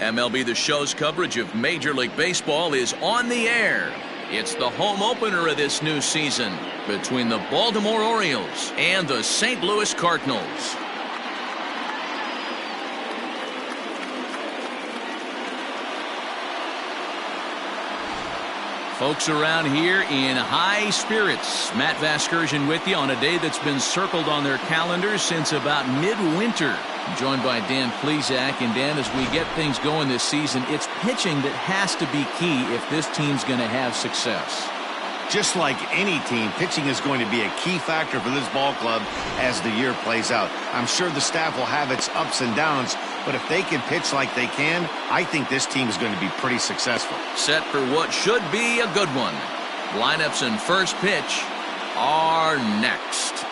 MLB The Show's coverage of Major League Baseball is on the air. It's the home opener of this new season between the Baltimore Orioles and the St. Louis Cardinals. Folks around here in high spirits. Matt Vasgersian with you on a day that's been circled on their calendars since about midwinter. Joined by Dan Plesac. And Dan, as we get things going this season, it's pitching that has to be key if this team's going to have success. Just like any team, pitching is going to be a key factor for this ball club as the year plays out. I'm sure the staff will have its ups and downs, but if they can pitch like they can, I think this team is going to be pretty successful. Set for what should be a good one. Lineups and first pitch are next.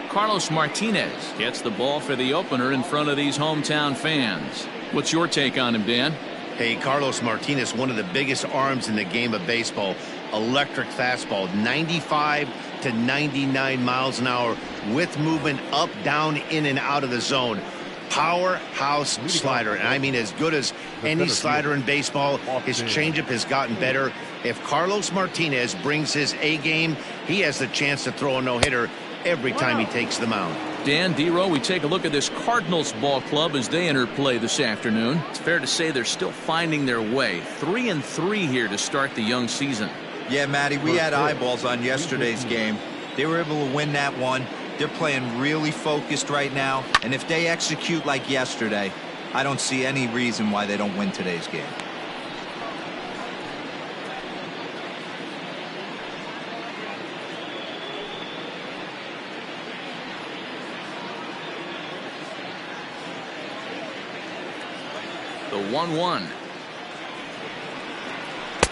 Carlos Martinez gets the ball for the opener in front of these hometown fans. What's your take on him, Dan? Hey, Carlos Martinez, one of the biggest arms in the game of baseball. Electric fastball, 95 to 99 miles an hour with movement up, down, in and out of the zone. Powerhouse slider, and I mean as good as any slider in baseball. His changeup has gotten better. If Carlos Martinez brings his A game, he has the chance to throw a no-hitter every time he takes the mound. Dan, D-Row, we take a look at this Cardinals ball club as they enter play this afternoon. It's fair to say they're still finding their way. 3-3 here to start the young season. Yeah, Matty, we had eyeballs on yesterday's game. They were able to win that one. They're playing really focused right now, and if they execute like yesterday, I don't see any reason why they don't win today's game. The 1-1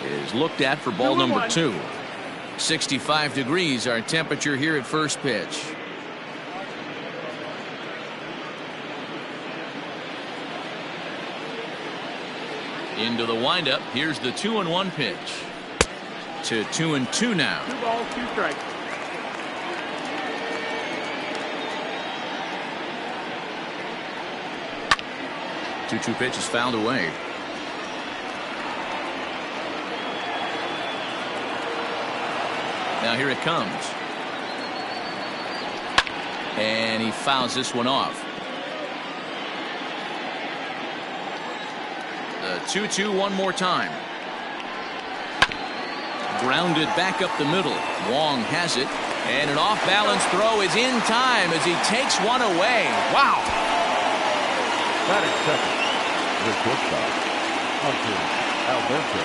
is looked at for ball number 2. 65 degrees our temperature here at first pitch. Into the windup. Here's the 2-1 pitch. To 2-2 now. 2 balls, 2 strikes. Two pitch is fouled away. Now here it comes. And he fouls this one off. The 2-2 one more time. Grounded back up the middle. Wong has it. And an off-balance throw is in time as he takes one away. Wow. That is second. The shortstop, Alberto.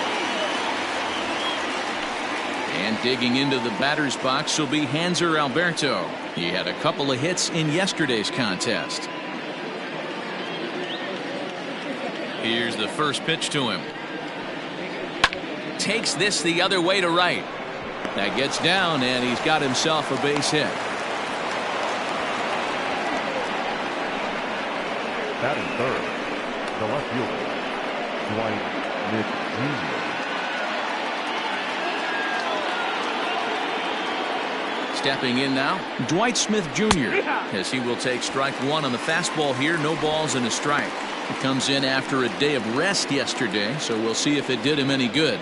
And digging into the batter's box will be Hanser Alberto. He had a couple of hits in yesterday's contest. Here's the first pitch to him. Takes this the other way to right. That gets down, and he's got himself a base hit. Batting third, the left fielder, Dwight Jr. Stepping in now, Dwight Smith Jr. as he will take strike 1 on the fastball here. No balls and a strike. He comes in after a day of rest yesterday, so we'll see if it did him any good.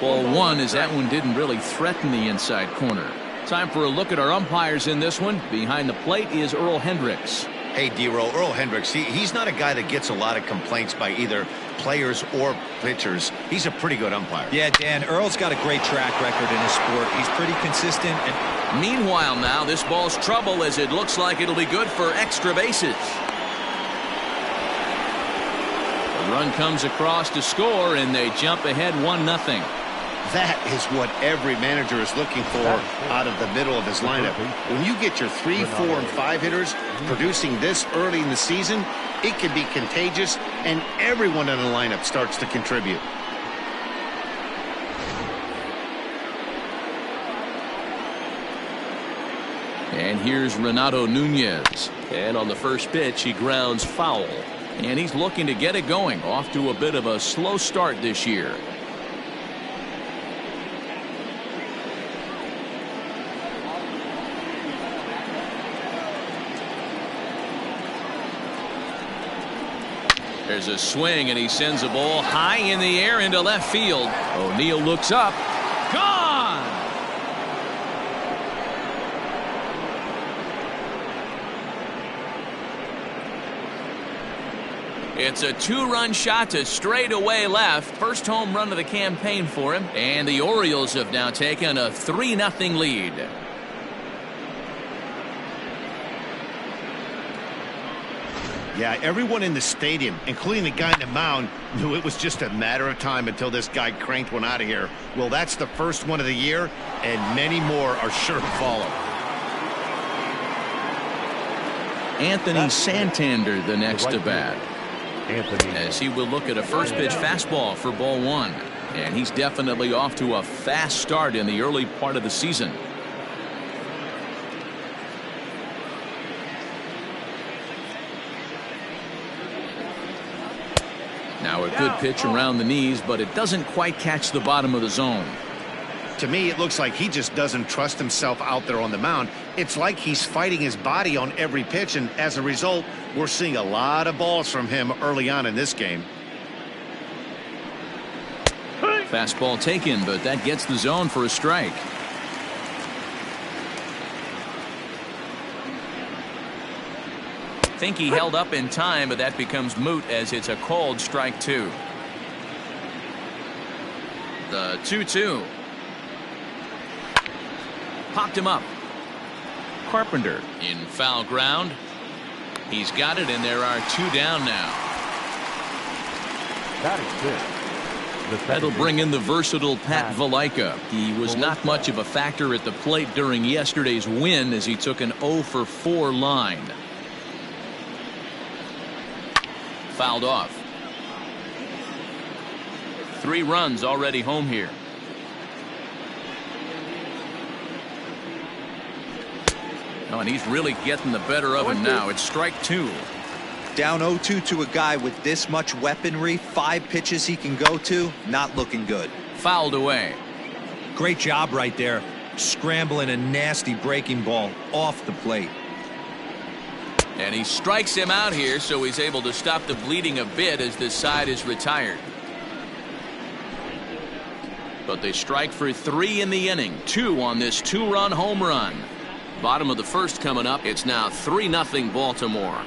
Ball 1 as that one didn't really threaten the inside corner. Time for a look at our umpires in this one. Behind the plate is Earl Hendricks. Hey, D-Row, Earl Hendricks, he's not a guy that gets a lot of complaints by either players or pitchers. He's a pretty good umpire. Yeah, Dan, Earl's got a great track record in his sport. He's pretty consistent. And meanwhile now, this ball's trouble as it looks like it'll be good for extra bases. The run comes across to score, and they jump ahead 1-0. That is what every manager is looking for out of the middle of his lineup. When you get your 3, 4, and 5 hitters producing this early in the season, it can be contagious, and everyone in the lineup starts to contribute. And here's Renato Nunez. And on the first pitch, he grounds foul. And he's looking to get it going. Off to a bit of a slow start this year. There's a swing, and he sends a ball high in the air into left field. O'Neill looks up. Gone! It's a 2-run shot to straightaway left. First home run of the campaign for him. And the Orioles have now taken a 3-0 lead. Yeah, everyone in the stadium, including the guy in the mound, knew it was just a matter of time until this guy cranked one out of here. Well, that's the first one of the year, and many more are sure to follow. Anthony Santander the next to bat. As he will look at a first pitch fastball for ball 1. And he's definitely off to a fast start in the early part of the season. Now a good pitch around the knees, but it doesn't quite catch the bottom of the zone. To me, it looks like he just doesn't trust himself out there on the mound. It's like he's fighting his body on every pitch, and as a result, we're seeing a lot of balls from him early on in this game. Fastball taken, but that gets the zone for a strike. Think he held up in time, but that becomes moot as it's a called strike 2. The 2-2. Popped him up. Carpenter in foul ground. He's got it, and there are 2 down now. That'll bring in the versatile Pat Valaika. He was not much of a factor at the plate during yesterday's win as he took an 0-for-4 line. Fouled off. 3 runs already home here. Oh, and he's really getting the better of him now. It's strike 2. Down 0-2 to a guy with this much weaponry, 5 pitches he can go to, not looking good. Fouled away. Great job right there, scrambling a nasty breaking ball off the plate. And he strikes him out here, so he's able to stop the bleeding a bit as this side is retired. But they strike for 3 in the inning. 2 on this 2-run home run. Bottom of the first coming up. It's now 3-0 Baltimore.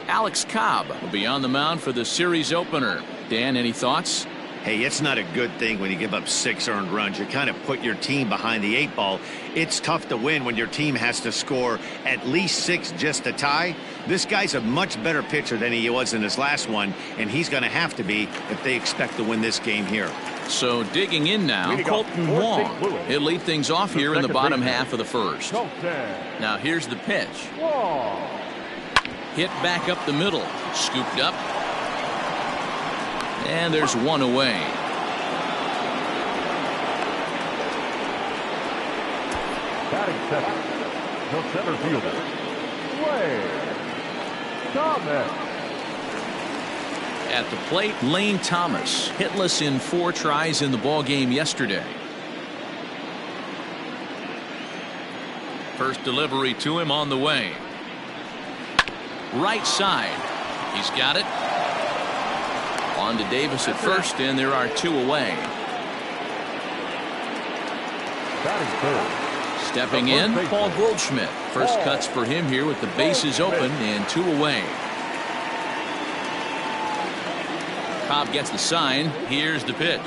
Alex Cobb will be on the mound for the series opener. Dan, any thoughts? Hey, it's not a good thing when you give up 6 earned runs. You kind of put your team behind the 8 ball. It's tough to win when your team has to score at least 6 just to tie. This guy's a much better pitcher than he was in his last one, and he's going to have to be if they expect to win this game here. So digging in now, Colton Wong. He'll lead things off here in the bottom half of the first. Now here's the pitch. Hit back up the middle. Scooped up. And there's 1 away. Batting second, the center fielder, Thomas. At the plate, Lane Thomas, hitless in 4 tries in the ball game yesterday. First delivery to him on the way. Right side. He's got it. On to Davis at first, and there are 2 away. Stepping in, Paul Goldschmidt. First cuts for him here with the bases open and 2 away. Cobb gets the sign. Here's the pitch.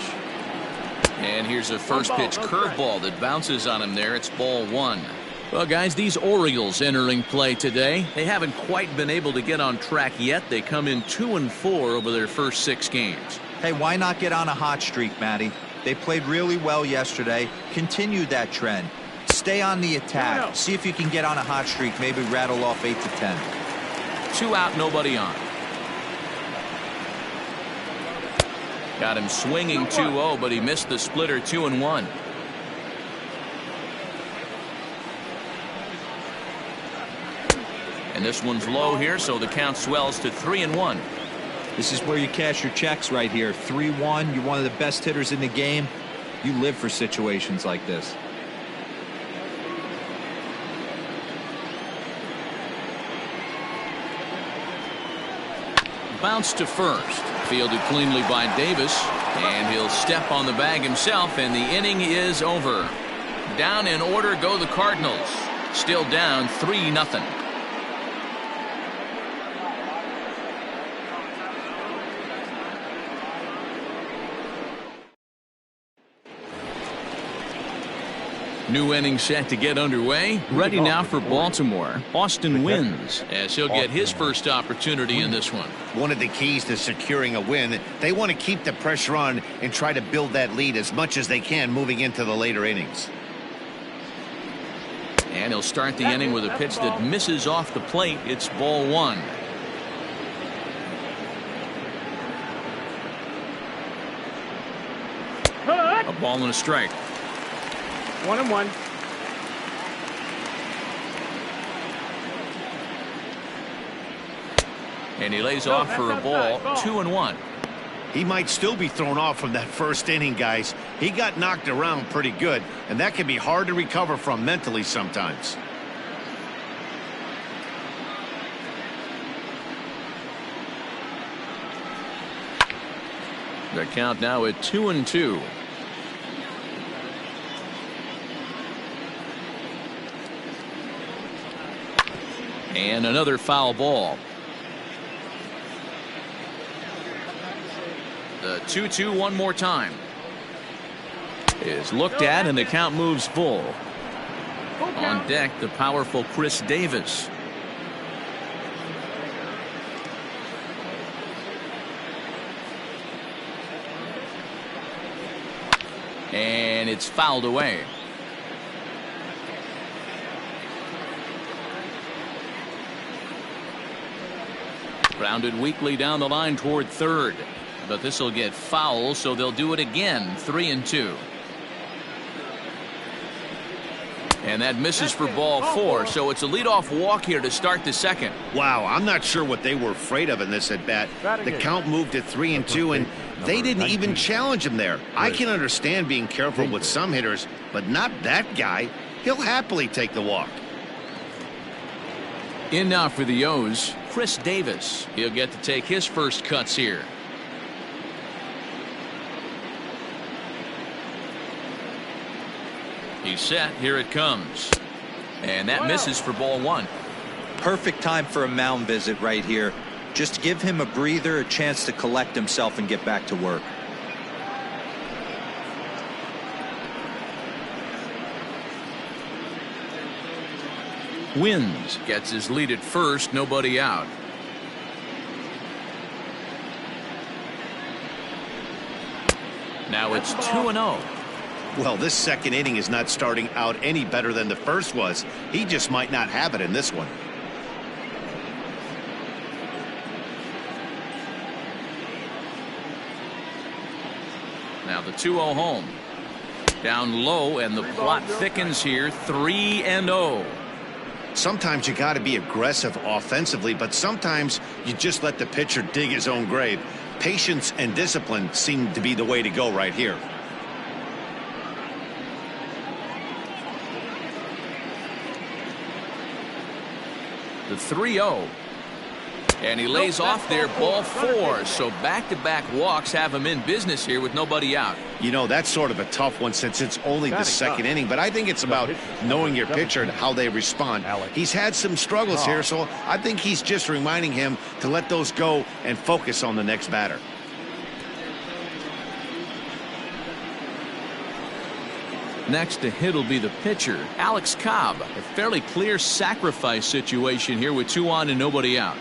And here's a first pitch curveball that bounces on him there. It's ball 1. Well, guys, these Orioles entering play today, they haven't quite been able to get on track yet. They come in 2-4 over their first 6 games. Hey, why not get on a hot streak, Matty? They played really well yesterday. Continue that trend. Stay on the attack. See if you can get on a hot streak. Maybe rattle off 8 to 10. 2 out, nobody on. Got him swinging 2-0, but he missed the splitter 2-1. And this one's low here, so the count swells to 3-1. This is where you cash your checks right here. 3-1. You're one of the best hitters in the game. You live for situations like this. Bounce to first. Fielded cleanly by Davis. And he'll step on the bag himself, and the inning is over. Down in order go the Cardinals. Still down 3-0. New inning set to get underway. Ready now for Baltimore. Austin wins as he'll get his first opportunity in this one. One of the keys to securing a win, they want to keep the pressure on and try to build that lead as much as they can moving into the later innings. And he'll start the inning with a pitch that misses off the plate. It's ball 1. A ball and a strike. 1-1. And he lays off for a ball. 2-1. He might still be thrown off from that first inning, guys. He got knocked around pretty good, and that can be hard to recover from mentally sometimes. The count now at 2-2. And another foul ball. The 2-2 one more time. Is looked at, and the count moves full. On deck, the powerful Chris Davis. And it's fouled away. Grounded weakly down the line toward third. But this will get foul, so they'll do it again. 3-2. And that misses for ball 4, so it's a leadoff walk here to start the second. Wow, I'm not sure what they were afraid of in this at bat. The count moved to 3-2, and they didn't even challenge him there. I can understand being careful with some hitters, but not that guy. He'll happily take the walk. In now for the O's, Chris Davis. He'll get to take his first cuts here. He's set. Here it comes. And that misses for ball 1. Perfect time for a mound visit right here. Just give him a breather, a chance to collect himself and get back to work. Wins. Gets his lead at first. Nobody out. Now it's 2-0. Well, this second inning is not starting out any better than the first was. He just might not have it in this one. Now the 2-0 home. Down low, and the plot thickens here. 3-0. Sometimes you got to be aggressive offensively, but sometimes you just let the pitcher dig his own grave. Patience and discipline seem to be the way to go right here. The 3-0. And he lays off there, ball 4. So back-to-back walks have him in business here with nobody out. You know, that's sort of a tough one since it's only the second inning, but I think it's about knowing your pitcher and how they respond. He's had some struggles here, so I think he's just reminding him to let those go and focus on the next batter. Next to hit will be the pitcher, Alex Cobb. A fairly clear sacrifice situation here with 2 on and nobody out.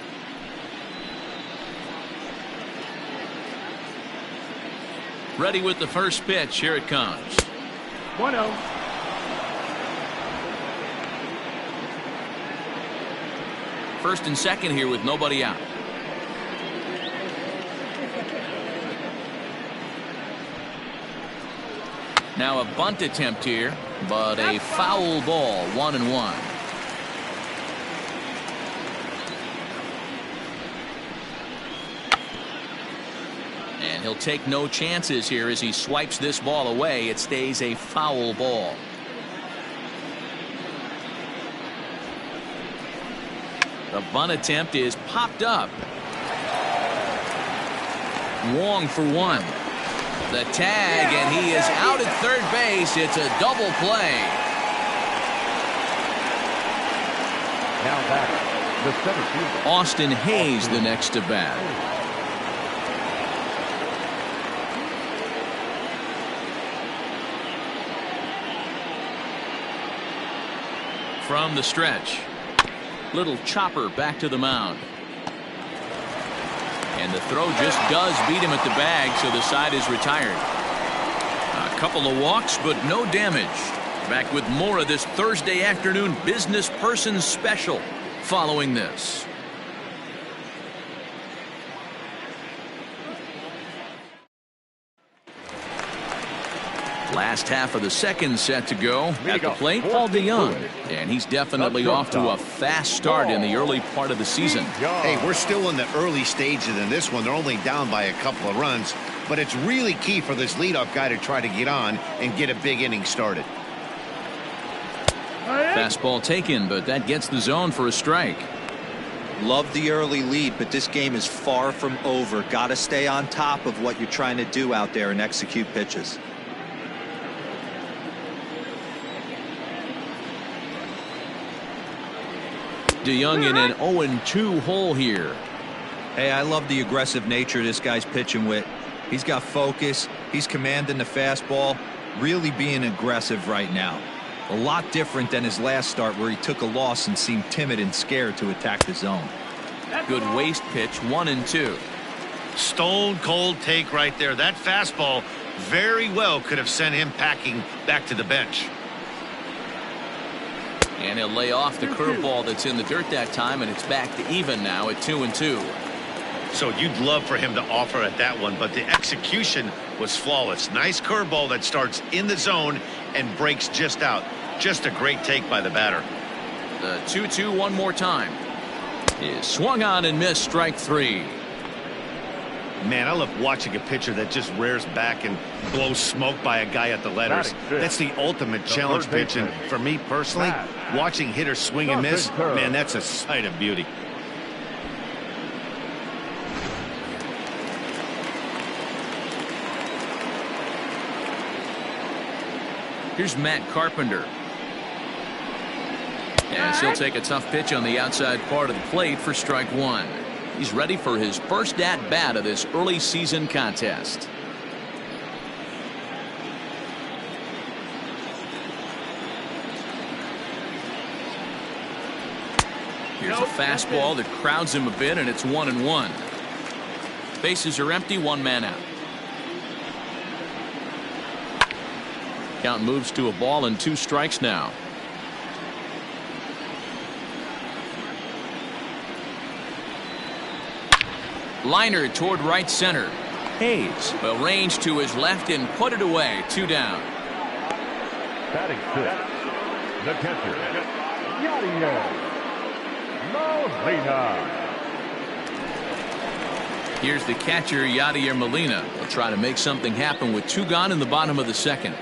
Ready with the first pitch. Here it comes. 1-0. First and second here with nobody out. Now a bunt attempt here, but a foul ball. 1-1. And he'll take no chances here as he swipes this ball away. It stays a foul ball. The bunt attempt is popped up. Wong for 1. The tag, and he is out at third base. It's a double play. Now back, the center fielder. Austin Hayes the next to bat. From the stretch. Little chopper back to the mound. And the throw just does beat him at the bag, so the side is retired. A couple of walks, but no damage. Back with more of this Thursday afternoon business person special following this. Last half of the second set to go. At the plate, Paul DeYoung. And he's definitely off to a fast start in the early part of the season. Hey, we're still in the early stages in this one. They're only down by a couple of runs. But it's really key for this leadoff guy to try to get on and get a big inning started. Fastball taken, but that gets the zone for a strike. Love the early lead, but this game is far from over. Got to stay on top of what you're trying to do out there and execute pitches. DeYoung in an 0-2 hole here. Hey, I love the aggressive nature this guy's pitching with. He's got focus. He's commanding the fastball. Really being aggressive right now. A lot different than his last start where he took a loss and seemed timid and scared to attack the zone. Good waist pitch. 1-2. Stone cold take right there. That fastball very well could have sent him packing back to the bench. And he'll lay off the curveball that's in the dirt that time, and it's back to even now at 2-2. So you'd love for him to offer at that one, but the execution was flawless. Nice curveball that starts in the zone and breaks just out. Just a great take by the batter. The 2-2 one more time. Is swung on and missed. Strike 3. Man, I love watching a pitcher that just rears back and blows smoke by a guy at the letters. That's the ultimate challenge pitch, and for me personally, watching hitters swing and miss, man, that's a sight of beauty. Here's Matt Carpenter. As he'll take a tough pitch on the outside part of the plate for strike 1. He's ready for his first at-bat of this early season contest. Here's a fastball that crowds him a bit, and it's 1-1. Bases are empty, 1 man out. Count moves to a ball and 2 strikes now. Liner toward right center. Hayes will range to his left and put it away. 2 down. Batting 6th, the catcher, Yadier Molina. Here's the catcher, Yadier Molina. Will try to make something happen with 2 gone in the bottom of the second.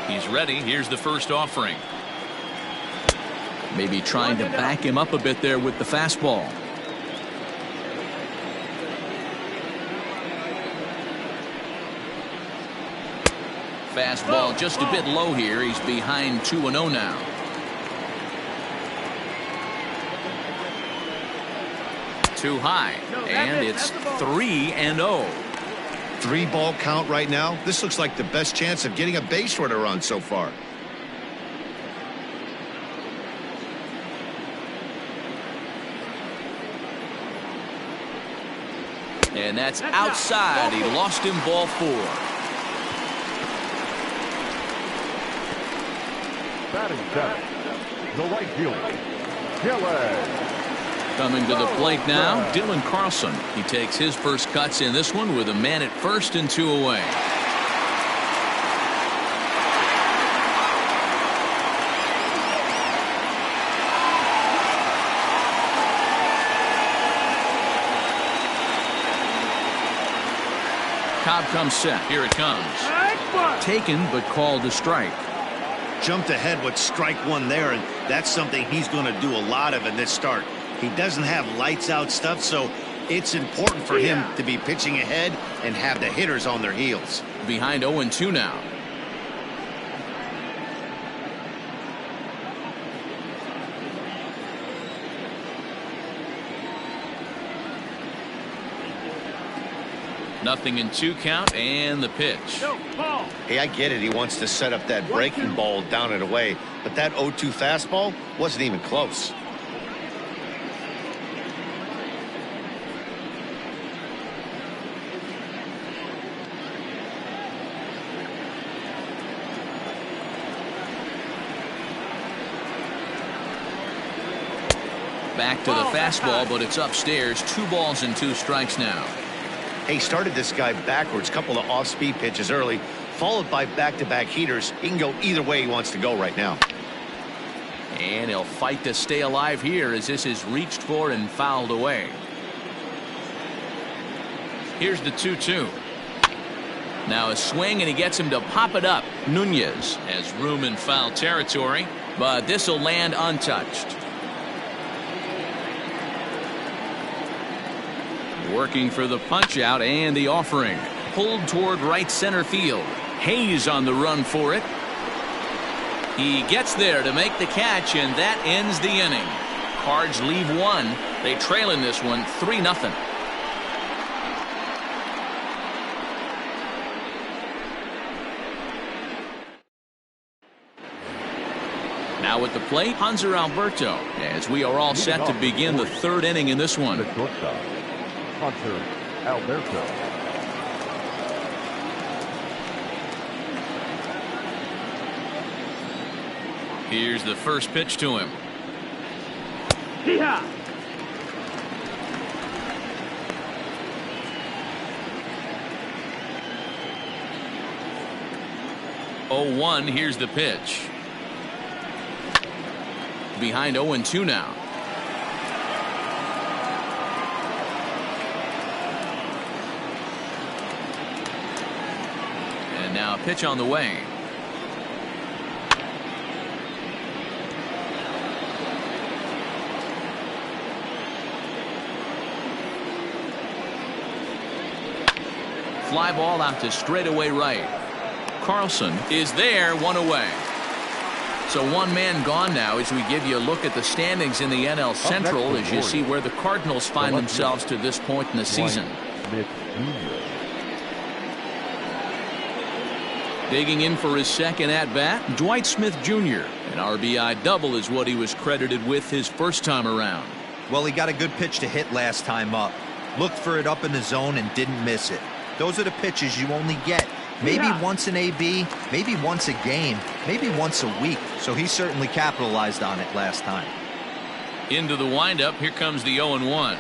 He's ready. Here's the first offering. Maybe trying to back him up a bit there with the fastball. Fastball just a bit low here. He's behind 2-0 now. Too high, and it's 3-0. 3-ball count right now. This looks like the best chance of getting a base runner on so far. And that's outside. He lost him, ball 4. Batting seventh, the right fielder, Gillen. Coming to the plate now, Dylan Carlson. He takes his first cuts in this one with a man at first and 2 away. Cobb comes set. Here it comes. Taken but called a strike. Jumped ahead with strike 1 there, and that's something he's going to do a lot of in this start. He doesn't have lights out stuff, so it's important for him to be pitching ahead and have the hitters on their heels. Behind 0-2 now. Nothing in 2 count, and the pitch. Hey, I get it. He wants to set up that breaking ball down and away, but that 0-2 fastball wasn't even close. Back to the fastball, but it's upstairs. 2 balls and 2 strikes now. He started this guy backwards, couple of off-speed pitches early, followed by back-to-back heaters. He can go either way he wants to go right now. And he'll fight to stay alive here as this is reached for and fouled away. Here's the 2-2. Now a swing, and he gets him to pop it up. Nunez has room in foul territory, but this will land untouched. Working for the punch out and the offering. Pulled toward right center field. Hayes on the run for it. He gets there to make the catch, and that ends the inning. Cards leave 1. They trail in this one 3-0. Now at the plate, Hanser Alberto, as we are all set to begin the 3rd inning in this one. The shortstop, Hanser Alberto. Here's the first pitch to him. Yeah. 0-1. Here's the pitch. Behind 0-2 now. And now a pitch on the way. Fly ball out to straightaway right. Carlson is there, 1 away. So 1 man gone now as we give you a look at the standings in the NL Central as you see where the Cardinals find themselves to this point in the season. Digging in for his second at-bat, Dwight Smith Jr. An RBI double is what he was credited with his first time around. Well, he got a good pitch to hit last time up. Looked for it up in the zone and didn't miss it. Those are the pitches you only get maybe once an AB, maybe once a game, maybe once a week. So he certainly capitalized on it last time. Into the windup. Here comes the 0-1.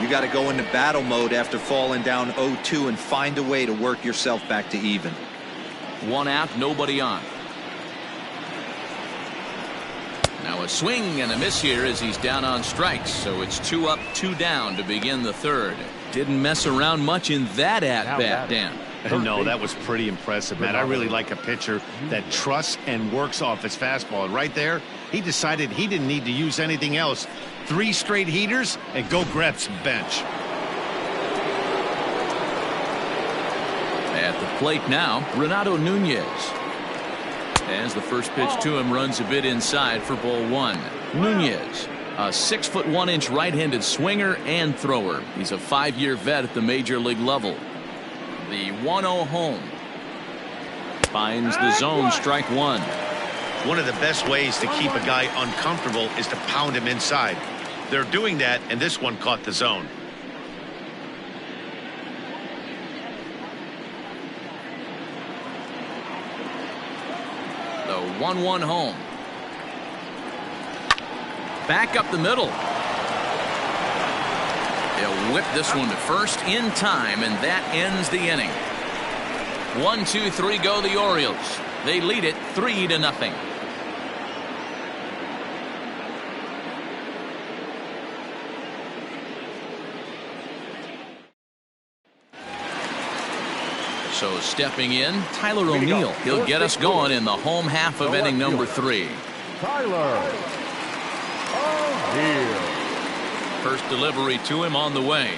You got to go into battle mode after falling down 0-2 and find a way to work yourself back to even. 1 out, nobody on. Now a swing and a miss here as he's down on strikes. So it's 2 up, 2 down to begin the 3rd. Didn't mess around much in that at-bat, Dan. No, that was pretty impressive, man. I really like a pitcher that trusts and works off his fastball. And right there, he decided he didn't need to use anything else. 3 straight heaters and go grab some bench. At the plate now, Renato Nunez. As the first pitch to him runs a bit inside for ball 1. Nunez A 6'1" right-handed swinger and thrower. He's a 5-year vet at the major league level. The 1-0 home. Finds the zone, strike one. One of the best ways to keep a guy uncomfortable is to pound him inside. They're doing that, and this one caught the zone. The 1-1 home. Back up the middle. He'll whip this one to first in time, and that ends the inning. 1, 2, 3 go the Orioles. They lead it 3-0. So stepping in, Tyler O'Neill. He'll get us going in the home half of inning number 3. Tyler O'Neill. First delivery to him on the way.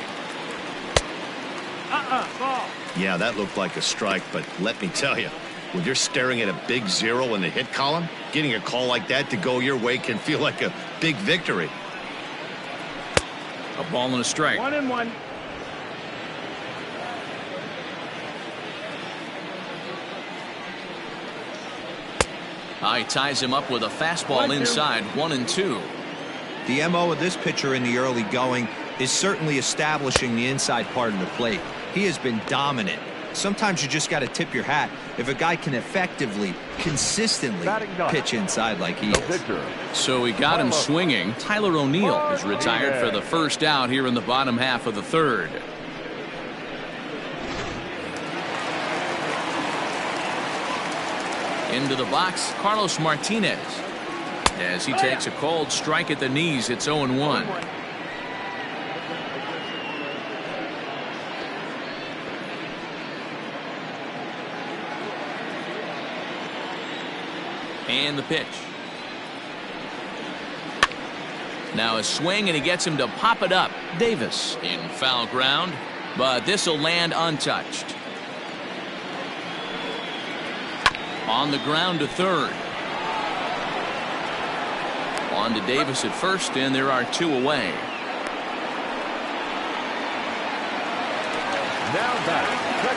Ball. Yeah, that looked like a strike, but let me tell you, when you're staring at a big 0 in the hit column, getting a call like that to go your way can feel like a big victory. A ball and a strike. 1-1. He ties him up with a fastball 1-2. inside. 1-2. The MO of this pitcher in the early going is certainly establishing the inside part of the plate. He has been dominant. Sometimes you just got to tip your hat if a guy can effectively, consistently pitch inside like he is. So he got him swinging. Tyler O'Neill is retired for the first out here in the bottom half of the third. Into the box, Carlos Martinez. As he takes a cold strike at the knees, it's 0-1. And the pitch. Now a swing, and he gets him to pop it up. Davis in foul ground, but this will land untouched. On the ground to third. On to Davis at first, and there are 2 away. Now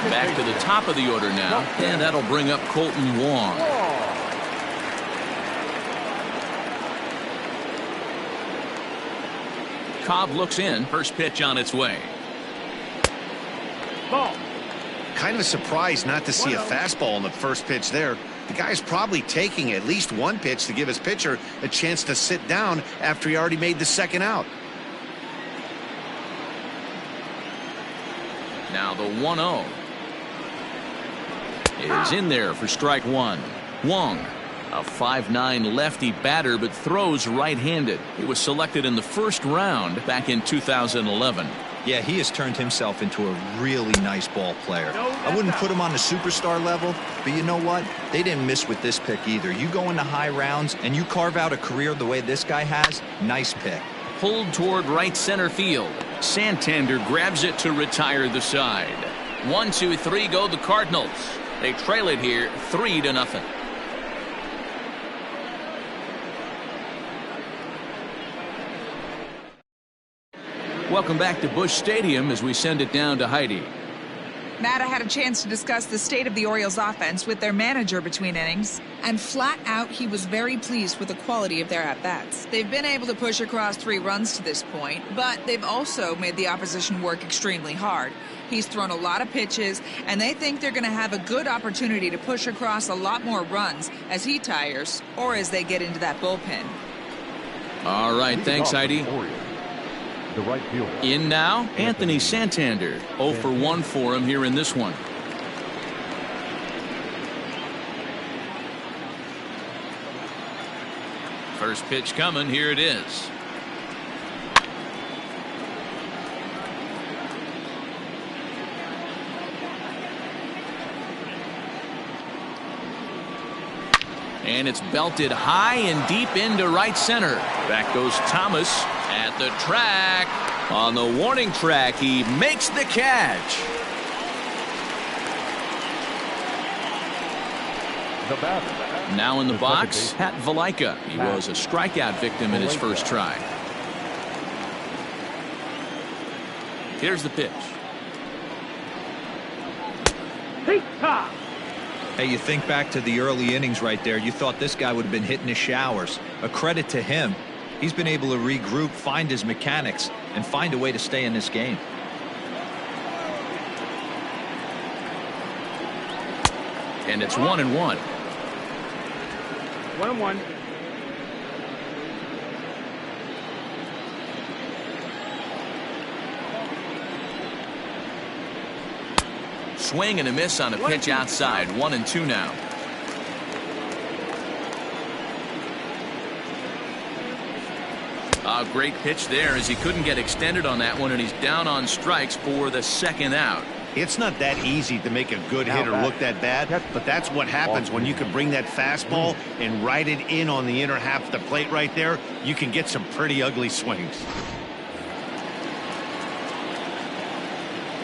Back to the top of the order now, and that'll bring up Colton Wong. Cobb looks in. First pitch on its way. Ball. Kind of surprised not to see a fastball on the first pitch there. The guy's probably taking at least one pitch to give his pitcher a chance to sit down after he already made the second out. Now the 1-0 is in there for strike one. Wong, a 5'9" lefty batter, but throws right-handed. He was selected in the first round back in 2011. Yeah, he has turned himself into a really nice ball player. I wouldn't put him on the superstar level, but you know what? They didn't miss with this pick either. You go into high rounds and you carve out a career the way this guy has, nice pick. Pulled toward right center field. Santander grabs it to retire the side. 1, 2, 3 go the Cardinals. They trail it here 3-0. Welcome back to Busch Stadium as we send it down to Heidi. Matt, I had a chance to discuss the state of the Orioles offense with their manager between innings, and flat out he was very pleased with the quality of their at-bats. They've been able to push across 3 runs to this point, but they've also made the opposition work extremely hard. He's thrown a lot of pitches, and they think they're going to have a good opportunity to push across a lot more runs as he tires or as they get into that bullpen. All right, thanks, Heidi. The right fielder. In now, Anthony Santander. 0 for 1 for him here in this one. First pitch coming. Here it is. And it's belted high and deep into right center. Back goes Thomas at the track. On the warning track, he makes the catch. The batter. Now in the box, Pat Valaika. He was a strikeout victim in his first try. Here's the pitch. Hey, you think back to the early innings right there. You thought this guy would have been hitting the showers. A credit to him. He's been able to regroup, find his mechanics, and find a way to stay in this game. And it's 1-1. 1-1. Swing and a miss on a pitch outside. 1-2 now. A great pitch there as he couldn't get extended on that one, and he's down on strikes for the second out. It's not that easy to make a good hitter look that bad, but that's what happens when you can bring that fastball and ride it in on the inner half of the plate right there. You can get some pretty ugly swings.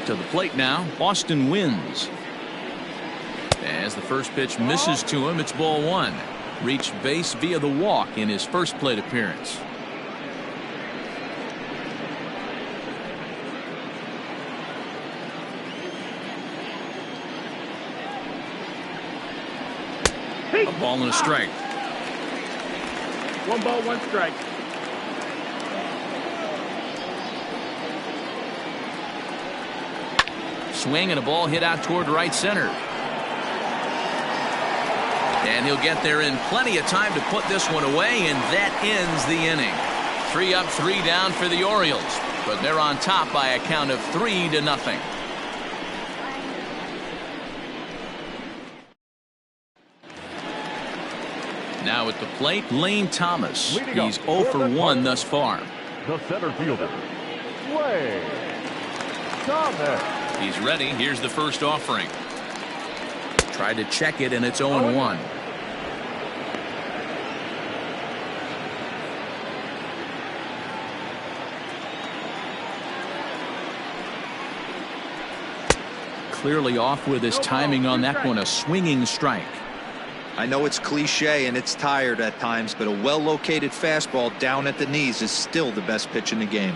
To the plate now, Boston wins. As the first pitch misses to him, it's ball one. Reached base via the walk in his first plate appearance. A ball and a strike. 1 ball, 1 strike. Swing and a ball hit out toward right center. And he'll get there in plenty of time to put this one away, and that ends the inning. 3 up, 3 down for the Orioles, but they're on top by a count of 3-0. Now at the plate, Lane Thomas. He's 0 for 1 thus far. The center fielder, Lane Thomas. He's ready. Here's the first offering. Tried to check it, and it's 0-1. Clearly off with his timing on that one. A swinging strike. I know it's cliche and it's tired at times, but a well-located fastball down at the knees is still the best pitch in the game.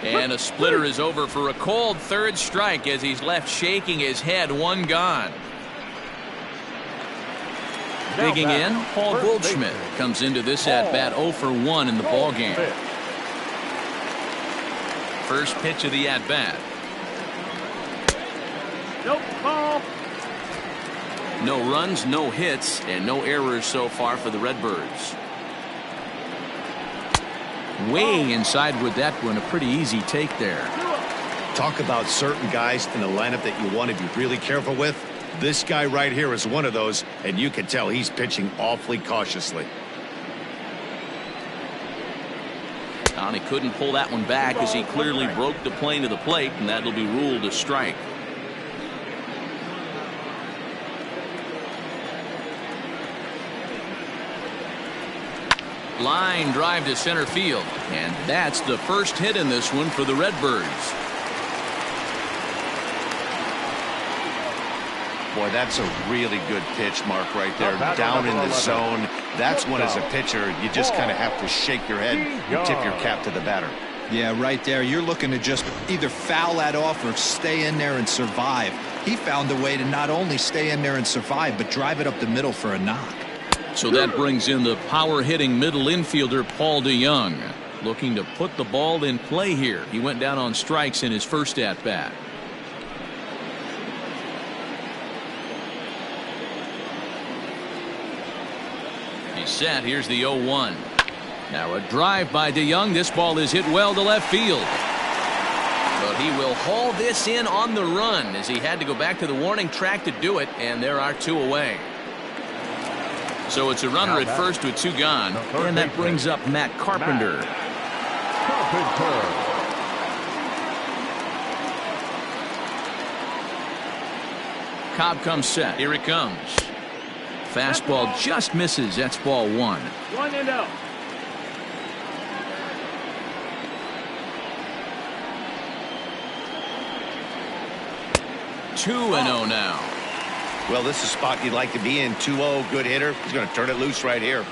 And a splitter is over for a cold third strike as he's left shaking his head. 1 gone. Digging in, Paul Goldschmidt comes into this at-bat 0 for 1 in the ballgame. First pitch of the at-bat. Nope, ball. No runs, no hits, and no errors so far for the Redbirds. Way inside with that one. A pretty easy take there. Talk about certain guys in the lineup that you want to be really careful with. This guy right here is one of those, and you can tell he's pitching awfully cautiously. And he couldn't pull that one back as he clearly broke the plane of the plate, and that'll be ruled a strike. Line drive to center field, and that's the first hit in this one for the Redbirds. Boy, that's a really good pitch, Mark, right there. Down in the zone. That's when, as a pitcher, you just kind of have to shake your head and tip your cap to the batter. Yeah, right there. You're looking to just either foul that off or stay in there and survive. He found a way to not only stay in there and survive, but drive it up the middle for a knock. So that brings in the power-hitting middle infielder, Paul DeYoung, looking to put the ball in play here. He went down on strikes in his first at-bat. He's set. Here's the 0-1. Now a drive by DeYoung. This ball is hit well to left field. But he will haul this in on the run as he had to go back to the warning track to do it, and there are 2 away. So it's a runner at first with 2 gone, and that brings up Matt Carpenter. Cobb comes set. Here it comes. Fastball just misses. That's ball 1. 1-0. Two and 0 now. Well, this is a spot you'd like to be in. 2-0, good hitter. He's going to turn it loose right here.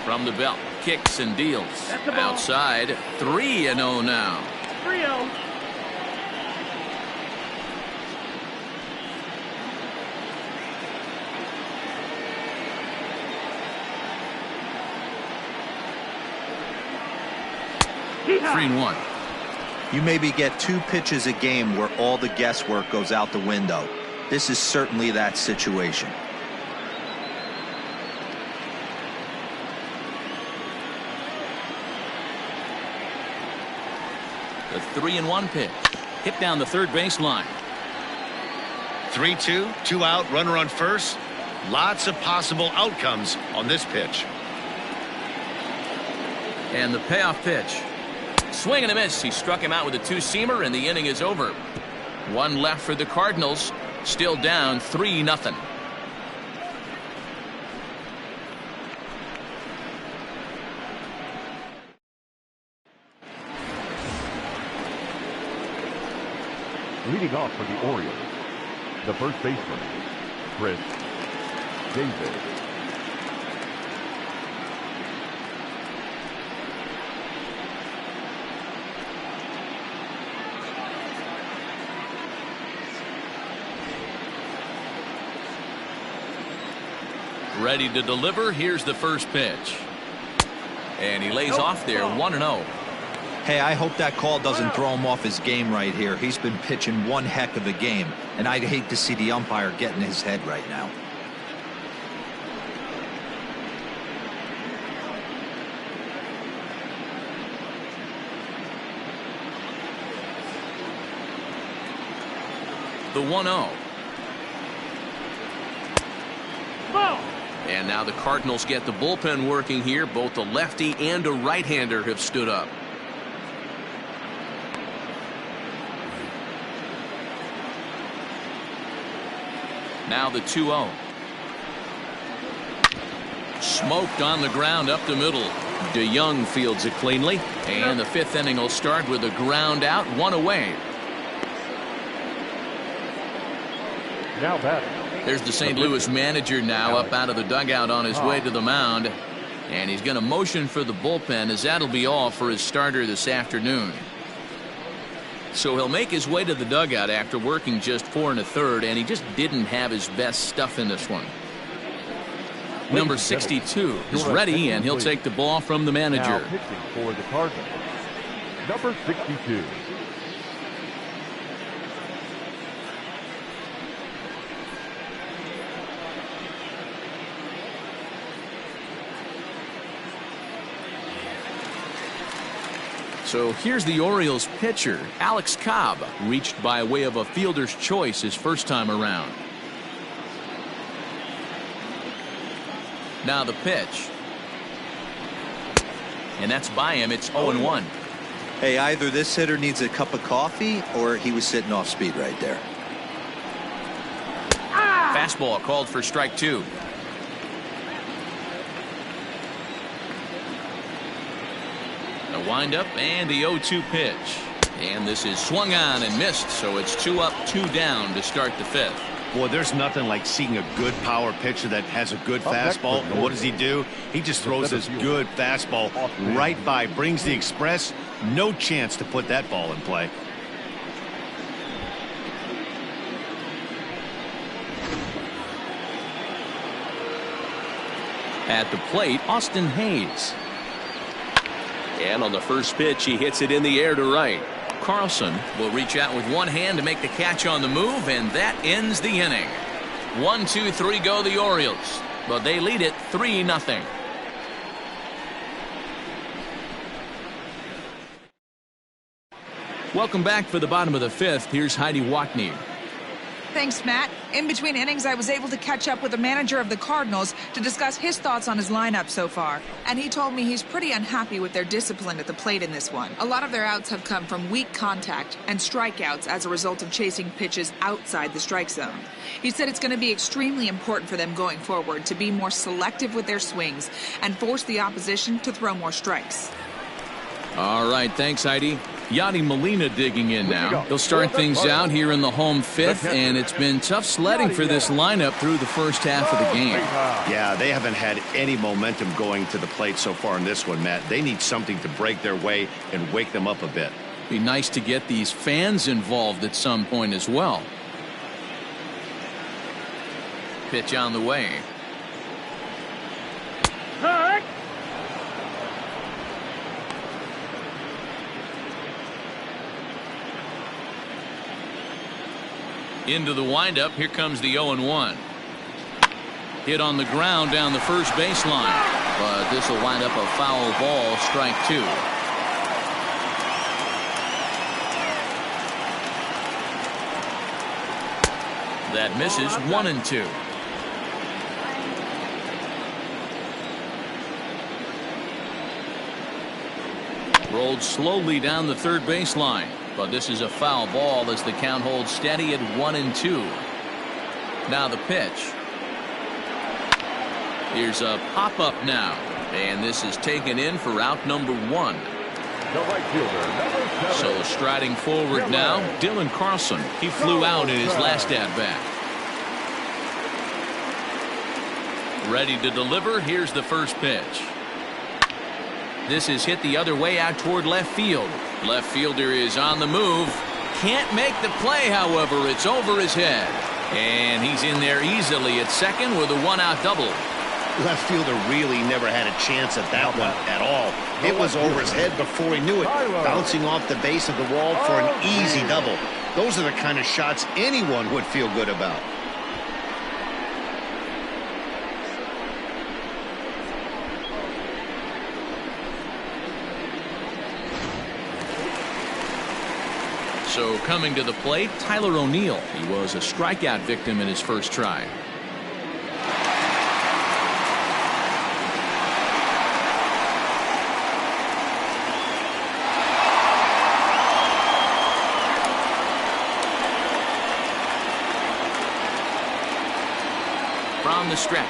From the belt, kicks and deals. Outside, 3-0 now. 3-0. Three and one. You maybe get 2 pitches a game where all the guesswork goes out the window. This is certainly that situation. The 3-1 pitch. Hit down the third baseline. 3-2, 2 out, runner on first. Lots of possible outcomes on this pitch. And the payoff pitch. Swing and a miss. He struck him out with a 2-seamer, and the inning is over. 1 left for the Cardinals. Still down 3-0. Leading off for the Orioles, the first baseman, Chris Davis. Ready to deliver. Here's the first pitch. And he lays off there, 1-0. Hey, I hope that call doesn't throw him off his game right here. He's been pitching one heck of a game, and I'd hate to see the umpire get in his head right now. The 1-0. Ball. And now the Cardinals get the bullpen working here. Both a lefty and a right-hander have stood up. Now the 2-0. Smoked on the ground up the middle. DeYoung fields it cleanly. And the 5th inning will start with a ground out, 1 away. Now batting. There's the St. Louis manager now up out of the dugout on his way to the mound. And he's going to motion for the bullpen, as that'll be all for his starter this afternoon. So he'll make his way to the dugout after working just 4 1/3, and he just didn't have his best stuff in this one. Number 62 is ready, and he'll take the ball from the Now manager. pitching for the Cardinals, number 62. So here's the Orioles pitcher, Alex Cobb, reached by way of a fielder's choice his first time around. Now the pitch. And that's by him. It's 0-1. Hey, either this hitter needs a cup of coffee or he was sitting off speed right there. Fastball called for strike 2. The windup and the 0-2 pitch. And this is swung on and missed, so it's 2 up, 2 down to start the 5th. Boy, there's nothing like seeing a good power pitcher that has a good fastball. And what does he do? He just throws this good fastball right by, brings the express. No chance to put that ball in play. At the plate, Austin Hayes. And on the first pitch, he hits it in the air to right. Carlson will reach out with one hand to make the catch on the move, and that ends the inning. 1, 2, 3 go the Orioles, but they lead it 3-0. Welcome back for the bottom of the 5th. Here's Heidi Watney. Thanks, Matt. In between innings, I was able to catch up with the manager of the Cardinals to discuss his thoughts on his lineup so far. And he told me he's pretty unhappy with their discipline at the plate in this one. A lot of their outs have come from weak contact and strikeouts as a result of chasing pitches outside the strike zone. He said it's going to be extremely important for them going forward to be more selective with their swings and force the opposition to throw more strikes. All right, thanks, Heidi. Yadi Molina digging in now. He'll start things out here in the home fifth, and it's been tough sledding for this lineup through the first half of the game. Yeah, they haven't had any momentum going to the plate so far in this one, Matt. They need something to break their way and wake them up a bit. Be nice to get these fans involved at some point as well. Pitch on the way. Hurt. Into the windup. Here comes the 0-1. Hit on the ground down the first baseline, but this will wind up a foul ball, strike two. That misses. 1-2. Rolled slowly down the third baseline, but this is a foul ball as the count holds steady at 1-2. Now the pitch. Here's a pop-up now, and this is taken in for out number one. The right fielder, number 7. So striding forward now, Dylan Carlson. He flew out in his last at-bat. Ready to deliver. Here's the first pitch. This is hit the other way out toward left field. Left fielder is on the move. Can't make the play, however. It's over his head. And he's in there easily at second with a one-out double. Left fielder really never had a chance at that one at all. It was over his head before he knew it, bouncing off the base of the wall for an easy double. Those are the kind of shots anyone would feel good about. So coming to the plate, Tyler O'Neill. He was a strikeout victim in his first try. From the stretch.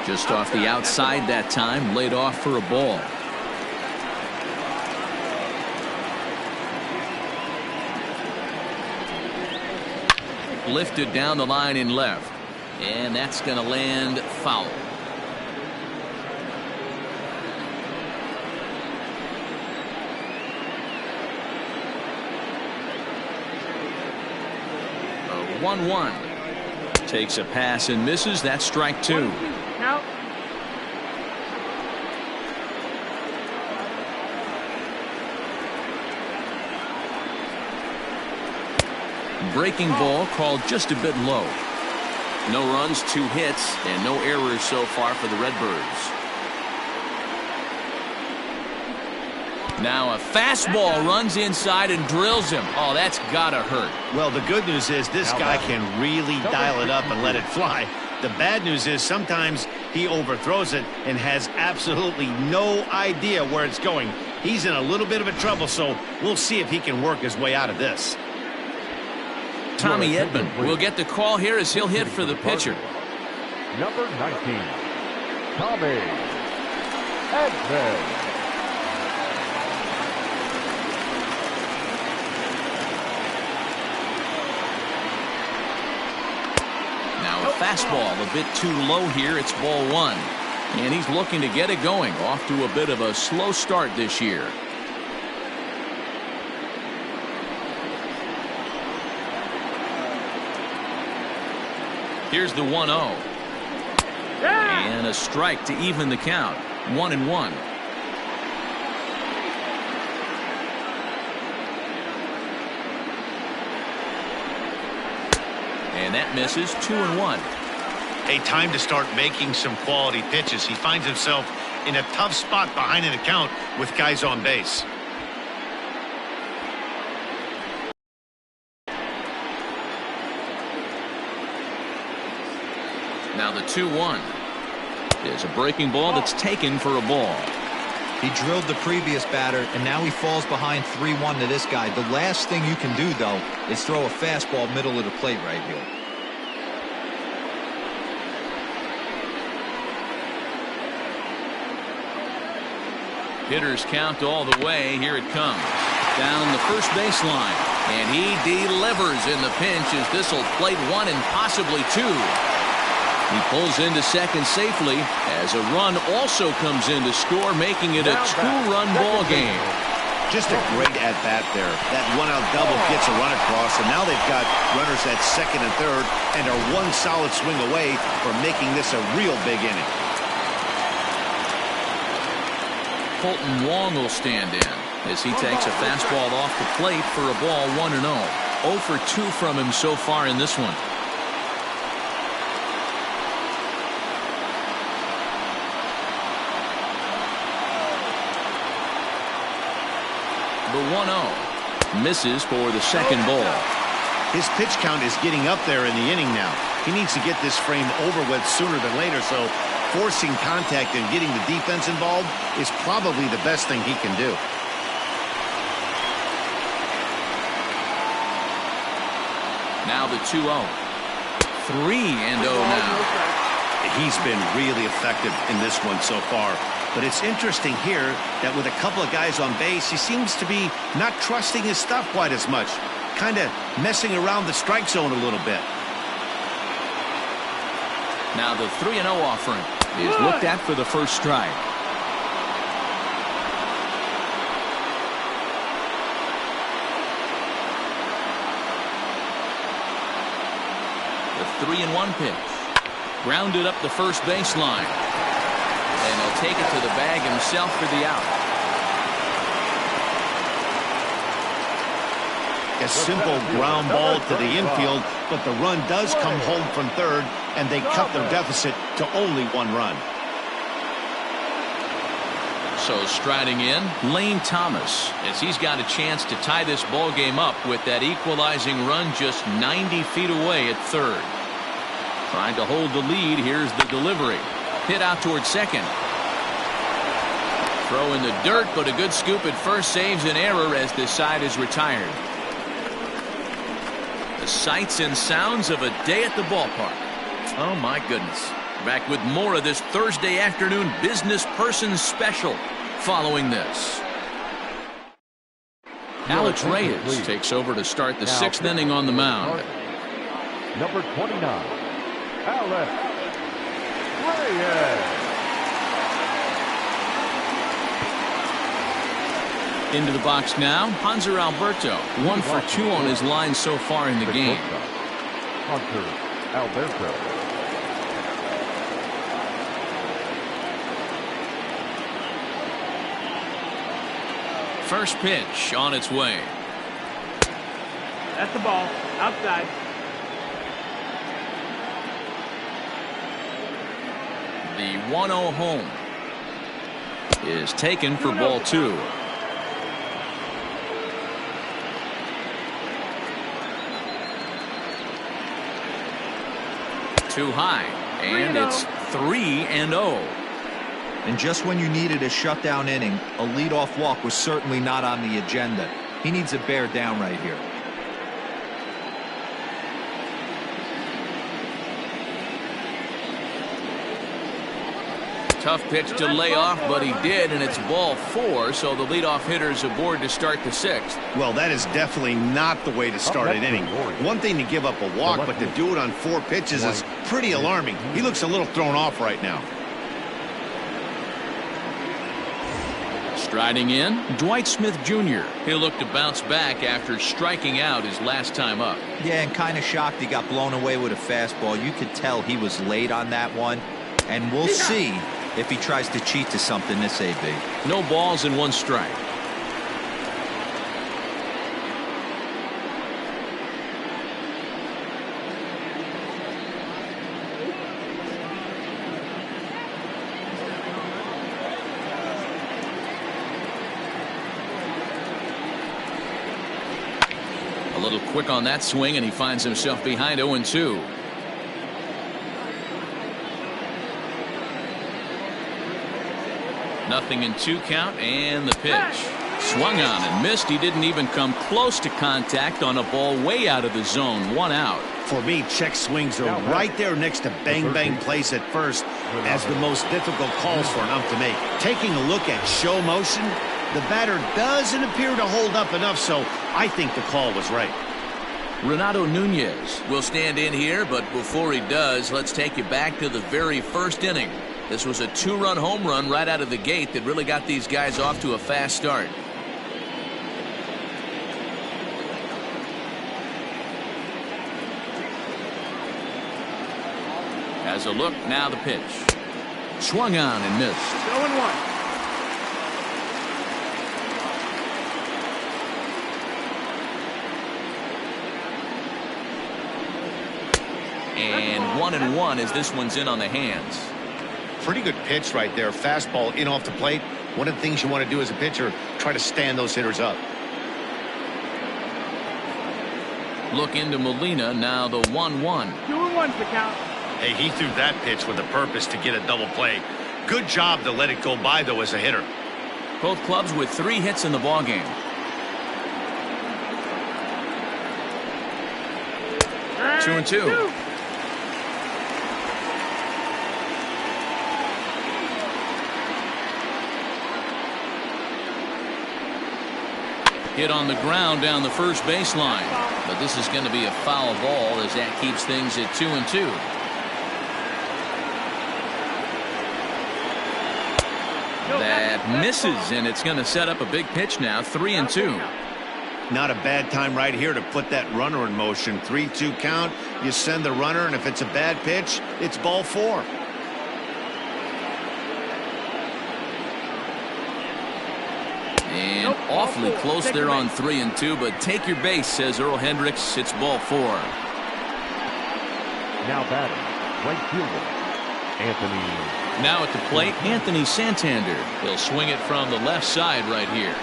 Just off the outside that time, laid off for a ball. Lifted down the line in left, and that's going to land foul. A 1-1. Takes a pass and misses. That's strike two. Count. Breaking ball called just a bit low. No runs, 2 hits, and no errors so far for the Redbirds. Now a fastball runs inside and drills him. Oh, that's gotta hurt. Well, the good news is this guy can really dial it up and let it fly. The bad news is sometimes he overthrows it and has absolutely no idea where it's going. He's in a little bit of a trouble, so we'll see if he can work his way out of this. Tommy Edman will get the call here as he'll hit for the pitcher. Number 19, Tommy Edman. Now a fastball a bit too low here. It's ball one. And he's looking to get it going. Off to a bit of a slow start this year. Here's the 1-0. And a strike to even the count. 1-1. And that misses. 2-1. A time to start making some quality pitches. He finds himself in a tough spot behind an account with guys on base. Now the 2-1 is a breaking ball that's taken for a ball. He drilled the previous batter, and now he falls behind 3-1 to this guy. The last thing you can do, though, is throw a fastball middle of the plate right here. Hitters count all the way. Here it comes. Down the first baseline. And he delivers in the pinch as this will plate one and possibly two. He pulls into second safely as a run also comes in to score, making it a two-run ball game. Just a great at-bat there. That one-out double gets a run across, and now they've got runners at second and third and are one solid swing away from making this a real big inning. Colton Wong will stand in as he takes a fastball off the plate for a ball 1-0. 0 for 2 from him so far in this one. The 1-0 misses for the second ball. His pitch count is getting up there in the inning now. He needs to get this frame over with sooner than later, so forcing contact and getting the defense involved is probably the best thing he can do. Now the 2-0. 3-0 now. He's been really effective in this one so far. But it's interesting here that with a couple of guys on base, he seems to be not trusting his stuff quite as much. Kind of messing around the strike zone a little bit. Now the 3-0 offering is looked at for the first strike. The 3-1 pitch. Grounded up the first baseline. And he'll take it to the bag himself for the out. A simple ground ball to the infield, but the run does come home from third, and they cut their deficit to only 1 run. So striding in, Lane Thomas, as he's got a chance to tie this ball game up with that equalizing run just 90 feet away at third. Trying to hold the lead. Here's the delivery. Hit out towards second. Throw in the dirt, but a good scoop at first saves an error as this side is retired. The sights and sounds of a day at the ballpark. Oh my goodness. Back with more of this Thursday afternoon business person special following this. Alex Reyes takes over to start the 6th inning on the mound. Number 29, Alex Reyes. Into the box now, Hanser Alberto. 1 for 2 on his line so far in the game. Hanser Alberto. First pitch on its way. That's the ball. Outside. The 1-0 home is taken for ball 2. Too high, and it's 3-0. And just when you needed a shutdown inning, a leadoff walk was certainly not on the agenda. He needs to bear down right here. Tough pitch to lay off, but he did, and it's ball 4, so the leadoff hitter's aboard to start the 6th. Well, that is definitely not the way to start an inning. One thing to give up a walk, but to do it on 4 pitches is pretty alarming. He looks a little thrown off right now. Striding in, Dwight Smith Jr. He'll look to bounce back after striking out his last time up. Yeah, and kind of shocked he got blown away with a fastball. You could tell he was late on that one, and we'll see if he tries to cheat to something this AB. No balls and 1 strike. A little quick on that swing, and he finds himself behind 0-2. Nothing in 2 count, and the pitch. Swung on and missed. He didn't even come close to contact on a ball way out of the zone. 1 out. For me, check swings are right there next to bang-bang plays at first as the most difficult calls for an ump to make. Taking a look at show motion, the batter doesn't appear to hold up enough, so I think the call was right. Renato Nunez will stand in here, but before he does, let's take you back to the very first inning. This was a 2-run home run right out of the gate that really got these guys off to a fast start. As a look, now the pitch. Swung on and missed. 0-1. And 1-1 as this one's in on the hands. Pretty good pitch right there. Fastball in off the plate. One of the things you want to do as a pitcher, try to stand those hitters up. Look into Molina, now the 1-1. 2-1's the count. Hey, he threw that pitch with a purpose to get a double play. Good job to let it go by, though, as a hitter. Both clubs with 3 hits in the ballgame. 2-2. Hit on the ground down the first baseline, but this is going to be a foul ball as that keeps things at 2-2. That misses, and it's going to set up a big pitch now. 3-2. Not a bad time right here to put that runner in motion. 3-2 count. You send the runner, and if it's a bad pitch, it's ball 4. And awfully close there on 3-2, but take your base, says Earl Hendricks. It's ball 4. Now batting, right fielder, Anthony. Now at the plate, Anthony Santander. He'll swing it from the left side right here.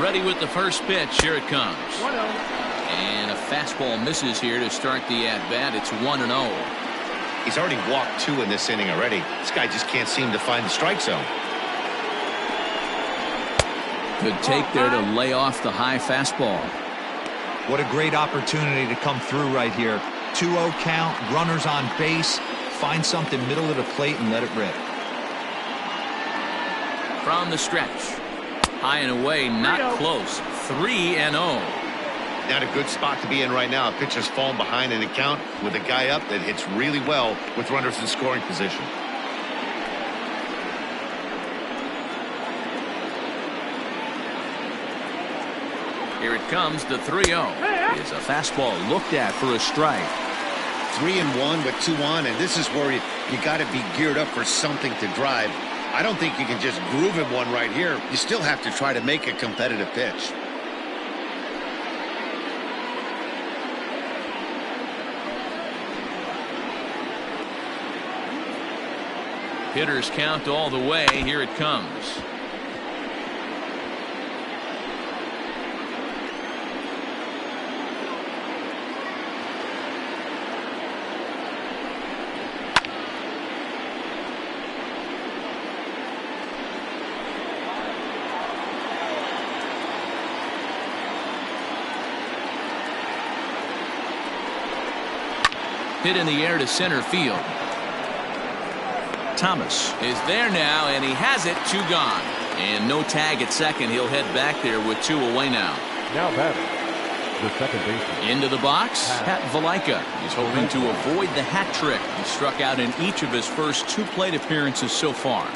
Ready with the first pitch. Here it comes. 1-0. And a fastball misses here to start the at-bat. It's 1-0. He's already walked 2 in this inning already. This guy just can't seem to find the strike zone. Good take there to lay off the high fastball. What a great opportunity to come through right here. 2-0 count, runners on base. Find something middle of the plate and let it rip. From the stretch. High and away, not close. 3-0. Not a good spot to be in right now. A pitcher's falling behind in the count with a guy up that hits really well with runners in scoring position. Here it comes, the 3-0. It's a fastball looked at for a strike. 3-1 with 2 on, and this is where you got to be geared up for something to drive. I don't think you can just groove him one right here. You still have to try to make a competitive pitch. Hitters count all the way. Here it comes. Hit in the air to center field. Thomas is there now, and he has it. 2 gone. And no tag at second. He'll head back there with 2 away now. Now batting, the second baseman. Into the box, Pat Valaika. He's hoping to avoid the hat trick. He struck out in each of his first 2 plate appearances so far.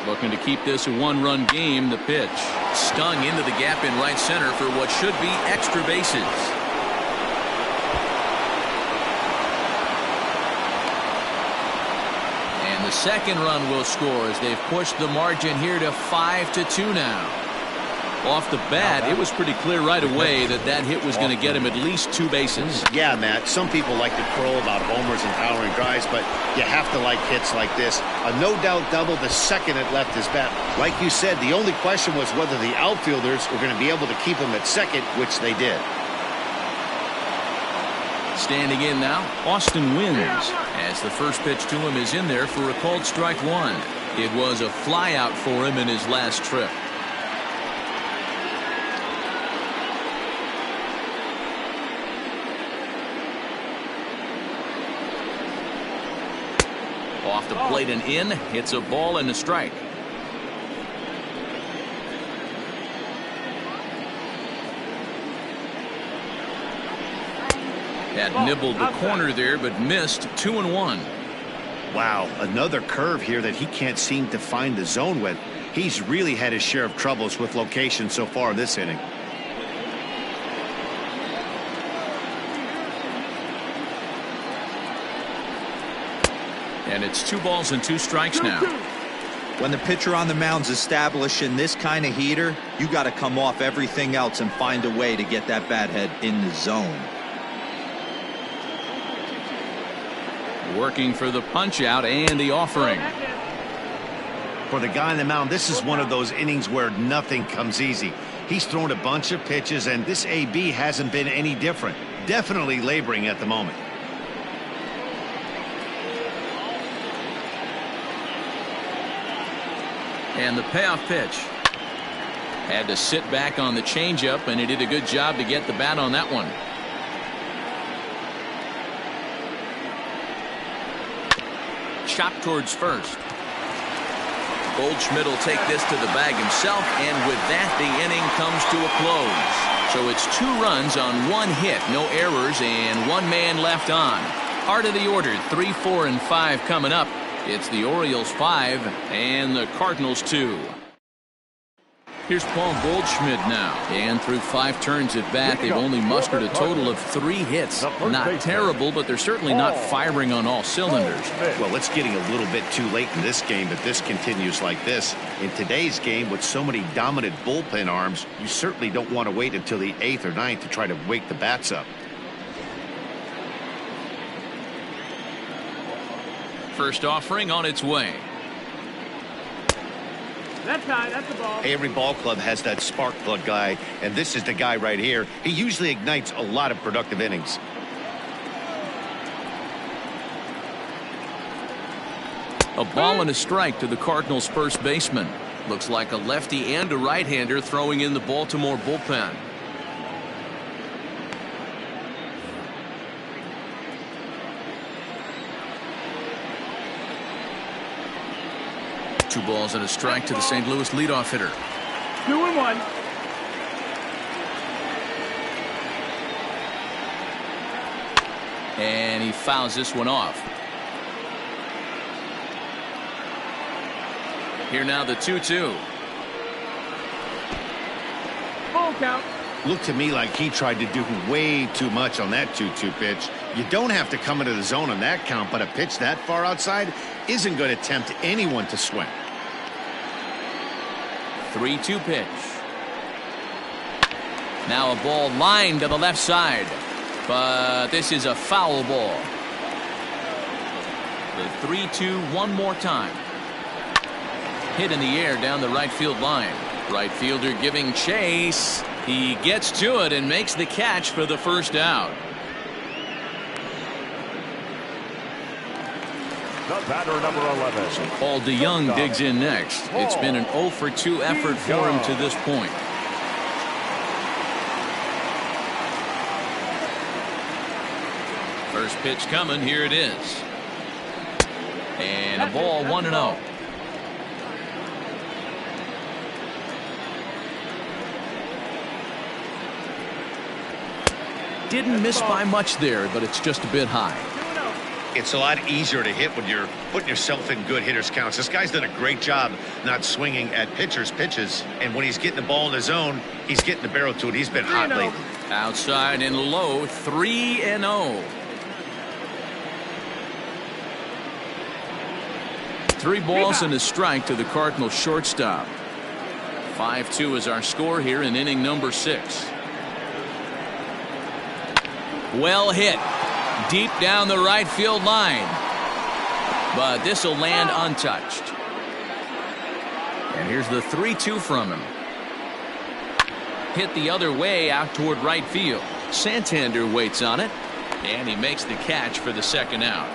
Looking to keep this a 1-run game. The pitch stung into the gap in right center for what should be extra bases. The second run will score as they've pushed the margin here to 5-2 now. Off the bat, it was pretty clear right away that hit was going to get him at least 2 bases. Yeah, Matt, some people like to crow about homers and powering drives, but you have to like hits like this. A no-doubt double the second it left his bat. Like you said, the only question was whether the outfielders were going to be able to keep him at second, which they did. Standing in now, Austin Wynns, as the first pitch to him is in there for a called strike 1. It was a flyout for him in his last trip. Off the plate and in. It's a ball and a strike. Had nibbled the corner there, but missed. 2-1. Wow, another curve here that he can't seem to find the zone with. He's really had his share of troubles with location so far in this inning. And it's 2 balls and 2 strikes now. When the pitcher on the mound's establishing this kind of heater, you got to come off everything else and find a way to get that bat head in the zone. Working for the punch out and the offering. For the guy on the mound, this is one of those innings where nothing comes easy. He's thrown a bunch of pitches, and this AB hasn't been any different. Definitely laboring at the moment. And the payoff pitch. Had to sit back on the changeup, and he did a good job to get the bat on that one. Chop towards first. Goldschmidt will take this to the bag himself, and with that the inning comes to a close. So it's 2 runs on 1 hit, no errors, and 1 man left on. Heart of the order, 3, 4, and 5 coming up. It's the Orioles 5 and the Cardinals 2. Here's Paul Goldschmidt now, and through 5 turns at bat, they've only mustered a total of 3 hits. Not terrible, but they're certainly not firing on all cylinders. Well, it's getting a little bit too late in this game if this continues like this. In today's game, with so many dominant bullpen arms, you certainly don't want to wait until the 8th or 9th to try to wake the bats up. First offering on its way. That's high. That's the ball. Every ball club has that spark plug guy, and this is the guy right here. He usually ignites a lot of productive innings. A ball and a strike to the Cardinals' first baseman. Looks like a lefty and a right-hander throwing in the Baltimore bullpen. Two balls and a strike to the St. Louis leadoff hitter. 2-1. And he fouls this one off. Here now the 2-2. Full count. Looked to me like he tried to do way too much on that 2-2 pitch. You don't have to come into the zone on that count, but a pitch that far outside isn't going to tempt anyone to swing. 3-2 pitch. Now a ball lined to the left side, but this is a foul ball. The 3-2 one more time. Hit in the air down the right field line. Right fielder giving chase. He gets to it and makes the catch for the first out. The batter, number 11. So Paul DeYoung digs in next. It's been an 0 for 2 effort for him to this point. First pitch coming. Here it is. And a ball 1-0. Didn't miss by much there, but it's just a bit high. It's a lot easier to hit when you're putting yourself in good hitters counts. This guy's done a great job not swinging at pitchers' pitches, and when he's getting the ball in the zone, he's getting the barrel to it. He's been hot lately. Outside and low, 3-0. 3 balls and a strike to the Cardinals shortstop. 5-2 is our score here in inning number 6. Well hit. Deep down the right field line. But this will land untouched. And here's the 3-2 from him. Hit the other way out toward right field. Santander waits on it. And he makes the catch for the second out.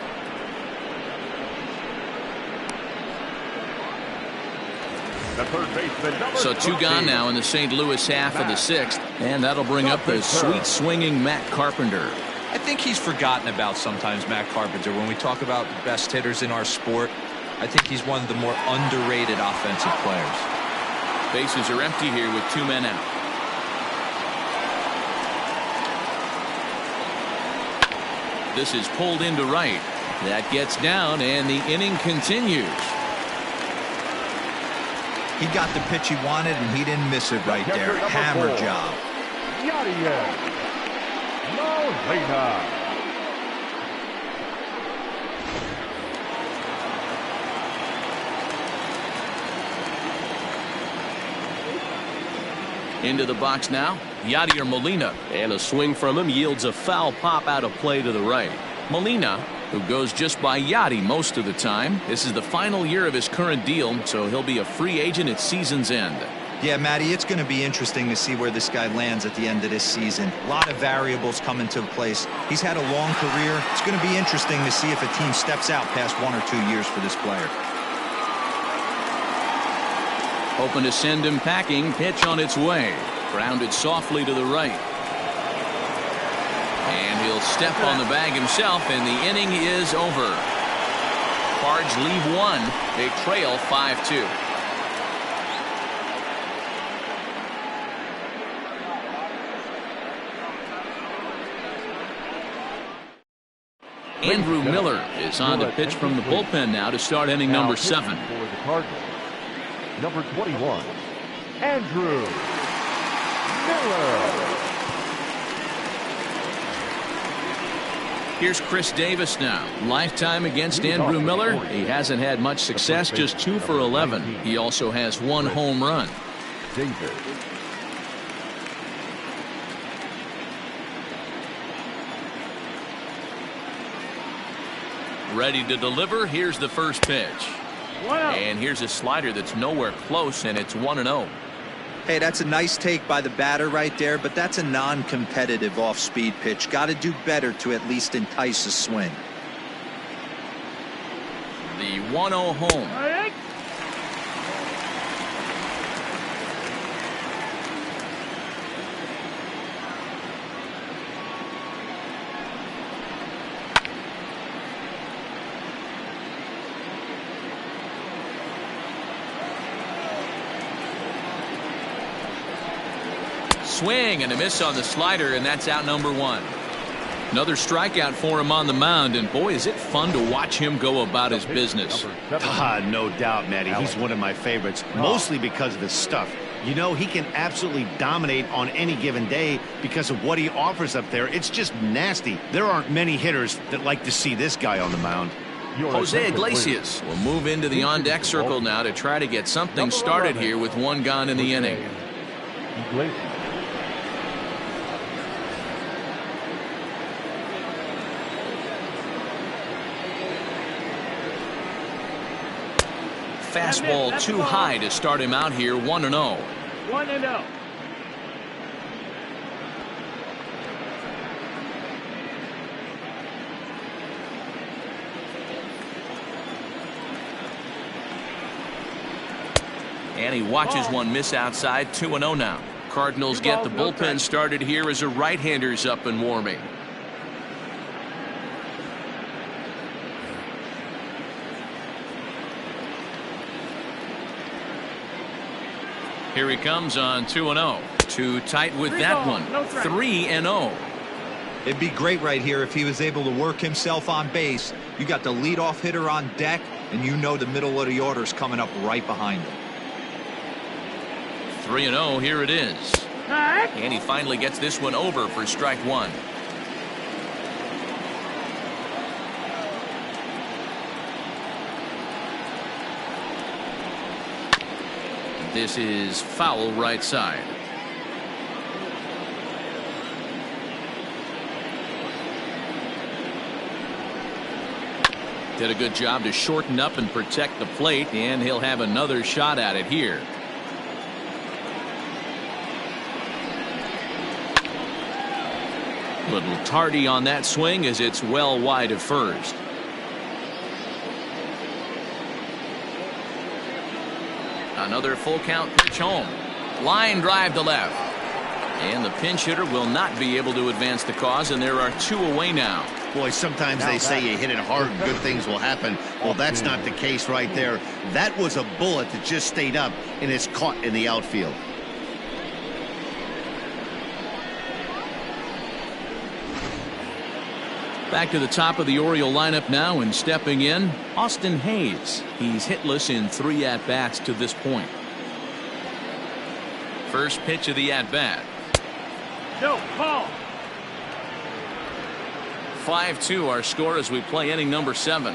The third baseman, number So 2 gone 13. now in the St. Louis half of the 6th, and that'll bring up the sweet swinging Matt Carpenter. I think he's forgotten about sometimes, Matt Carpenter. When we talk about best hitters in our sport, I think he's one of the more underrated offensive players. Bases are empty here with 2 men out. This is pulled into right. That gets down, and the inning continues. He got the pitch he wanted, and he didn't miss it right there. Hammer job. Yadier Molina. Into the box now, Yadier Molina. And a swing from him yields a foul pop out of play to the right. Molina, who goes just by Yadi most of the time. This is the final year of his current deal, so he'll be a free agent at season's end. Yeah, Matty, it's going to be interesting to see where this guy lands at the end of this season. A lot of variables come into place. He's had a long career. It's going to be interesting to see if a team steps out past 1 or 2 years for this player. Hoping to send him packing. Pitch on its way. Grounded softly to the right. And he'll step on the bag himself, and the inning is over. Cards leave 1. They trail 5-2. Andrew Miller is on to pitch from the bullpen now to start inning number 7. For the Cardinals, number 21, Andrew Miller. Here's Chris Davis now. Lifetime against Andrew Miller. He hasn't had much success, just 2 for 11. He also has 1 home run. Davis. Ready to deliver. Here's the first pitch. And here's a slider that's nowhere close, and it's 1-0. Hey, that's a nice take by the batter right there, but that's a non-competitive off-speed pitch. Got to do better to at least entice a swing. The 1-0 home. Swing and a miss on the slider, and that's out number 1. Another strikeout for him on the mound, and boy, is it fun to watch him go about his business. No doubt, Matty. He's one of my favorites, mostly because of his stuff. You know, he can absolutely dominate on any given day because of what he offers up there. It's just nasty. There aren't many hitters that like to see this guy on the mound. Jose Iglesias will move into the on-deck circle now to try to get something started here with 1 gone in the inning. Iglesias. Fastball too high to start him out here. 1-0. 1-0. And he watches one miss outside. 2-0 now. Cardinals get the bullpen started here as a right-hander's up and warming. Here he comes on 2-0. Too tight with that one. 3-0. It'd be great right here if he was able to work himself on base. You got the leadoff hitter on deck, and you know the middle of the order's coming up right behind him. 3-0. Here it is. And he finally gets this one over for strike 1. This is foul right side. Did a good job to shorten up and protect the plate, and he'll have another shot at it here. Little tardy on that swing as it's well wide of first. Another full count pitch home. Line drive to left. And the pinch hitter will not be able to advance the cause, and there are 2 away now. Boy, sometimes they say you hit it hard, good things will happen. Well, that's not the case right there. That was a bullet that just stayed up and is caught in the outfield. Back to the top of the Oriole lineup now, and stepping in, Austin Hayes. He's hitless in 3 at-bats to this point. First pitch of the at-bat. No, ball. 5-2 our score as we play inning number 7.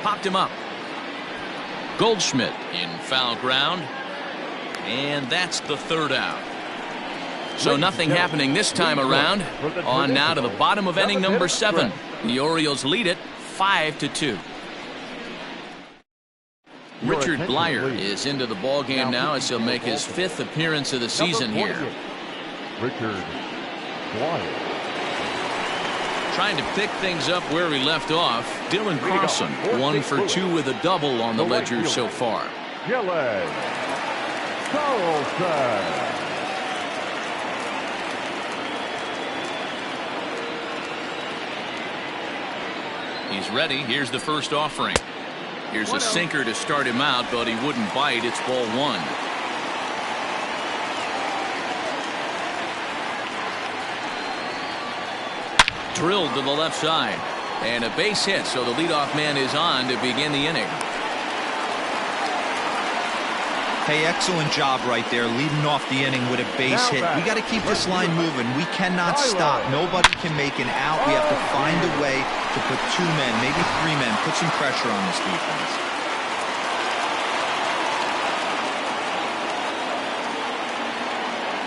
Popped him up. Goldschmidt in foul ground. And that's the 3rd out. So nothing happening this time around. On now to the bottom of inning number 7. The Orioles lead it 5-2. Richard Blyer is into the ball game now as he'll make his 5th appearance of the season here. Richard Blyer. Trying to pick things up where we left off. Dylan Carlson 1 for 2 with a double on the ledger so far. Dylan Carlson. He's ready. Here's the first offering. Here's a sinker to start him out, but he wouldn't bite. It's ball 1. Drilled to the left side. And a base hit, so the leadoff man is on to begin the inning. Hey, excellent job right there, leading off the inning with a base hit. We got to keep this line moving. We cannot stop. Nobody can make an out. We have to find a way to put 2 men, maybe 3 men, put some pressure on this defense.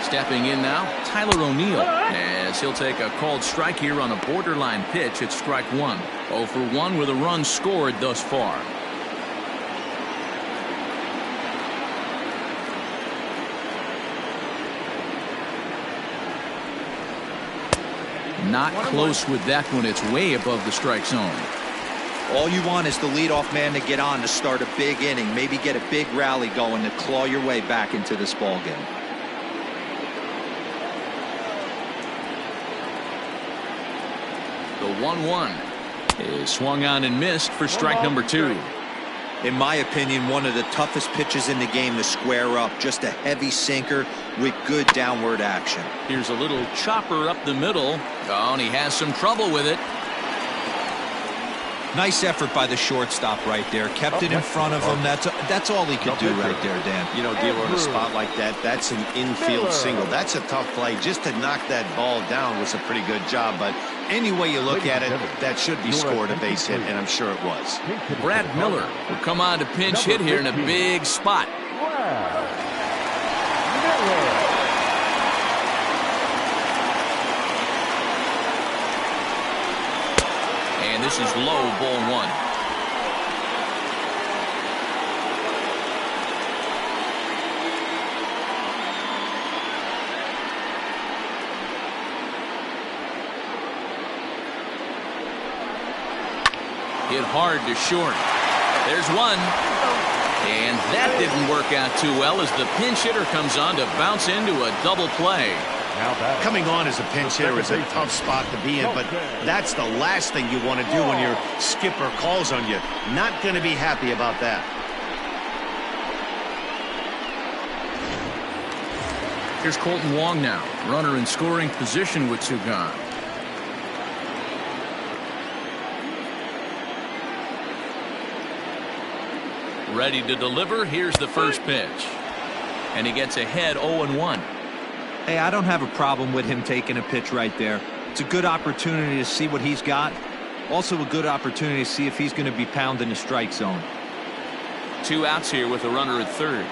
Stepping in now, Tyler O'Neill, as he'll take a called strike here on a borderline pitch at strike 1. 0 for 1 with a run scored thus far. Not close with that one. It's way above the strike zone. All you want is the leadoff man to get on to start a big inning, maybe get a big rally going to claw your way back into this ball game. The 1-1 is swung on and missed for strike number 2. In my opinion, one of the toughest pitches in the game to square up. Just a heavy sinker with good downward action. Here's a little chopper up the middle. Oh, and he has some trouble with it. Nice effort by the shortstop right there. Kept it in front of him. That's all he could do right there, Dan. You know, dealer in a spot like that, that's an infield single. That's a tough play. Just to knock that ball down was a pretty good job. But any way you look at it, that should be scored a base hit, and I'm sure it was. Brad Miller will come on to pinch hit here in a big spot. And this is low, ball 1. Hit hard to short. There's one. And that didn't work out too well as the pinch hitter comes on to bounce into a double play. Coming on as a pinch hitter is a tough spot to be in, but that's the last thing you want to do when your skipper calls on you. Not going to be happy about that. Here's Colton Wong now. Runner in scoring position with 2 gone. Ready to deliver. Here's the first pitch. And he gets ahead 0-1. Hey, I don't have a problem with him taking a pitch right there. It's a good opportunity to see what he's got. Also a good opportunity to see if he's going to be pounding the strike zone. 2 outs here with a runner at third.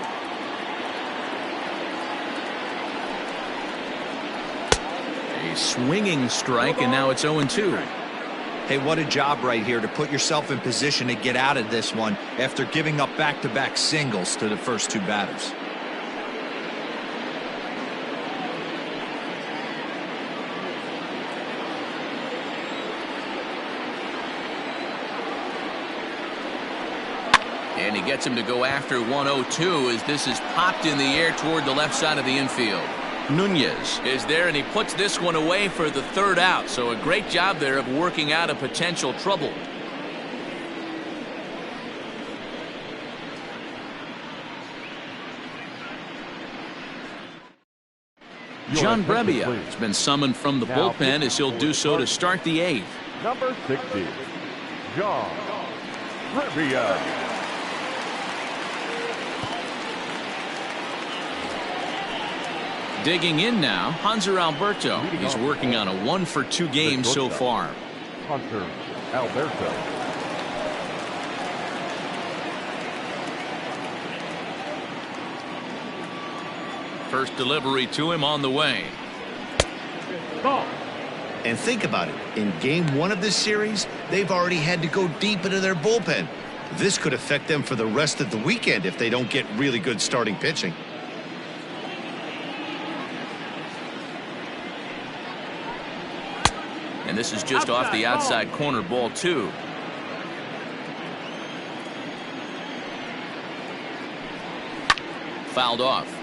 A swinging strike, and now it's 0-2. Hey, what a job right here to put yourself in position to get out of this one after giving up back-to-back singles to the first 2 batters. And he gets him to go after 1-0-2 as this is popped in the air toward the left side of the infield. Nunez is there, and he puts this one away for the third out. So a great job there of working out a potential trouble. John Brebbia has been summoned from the bullpen as he'll do so to start the 8th. Number 60, John Brebbia. Digging in now, Hanser Alberto. He's working on a 1-for-2 game so far. Hanser Alberto. First delivery to him on the way. Ball. And think about it. In game 1 of this series, they've already had to go deep into their bullpen. This could affect them for the rest of the weekend if they don't get really good starting pitching. And this is just off the outside corner, ball 2. Fouled off.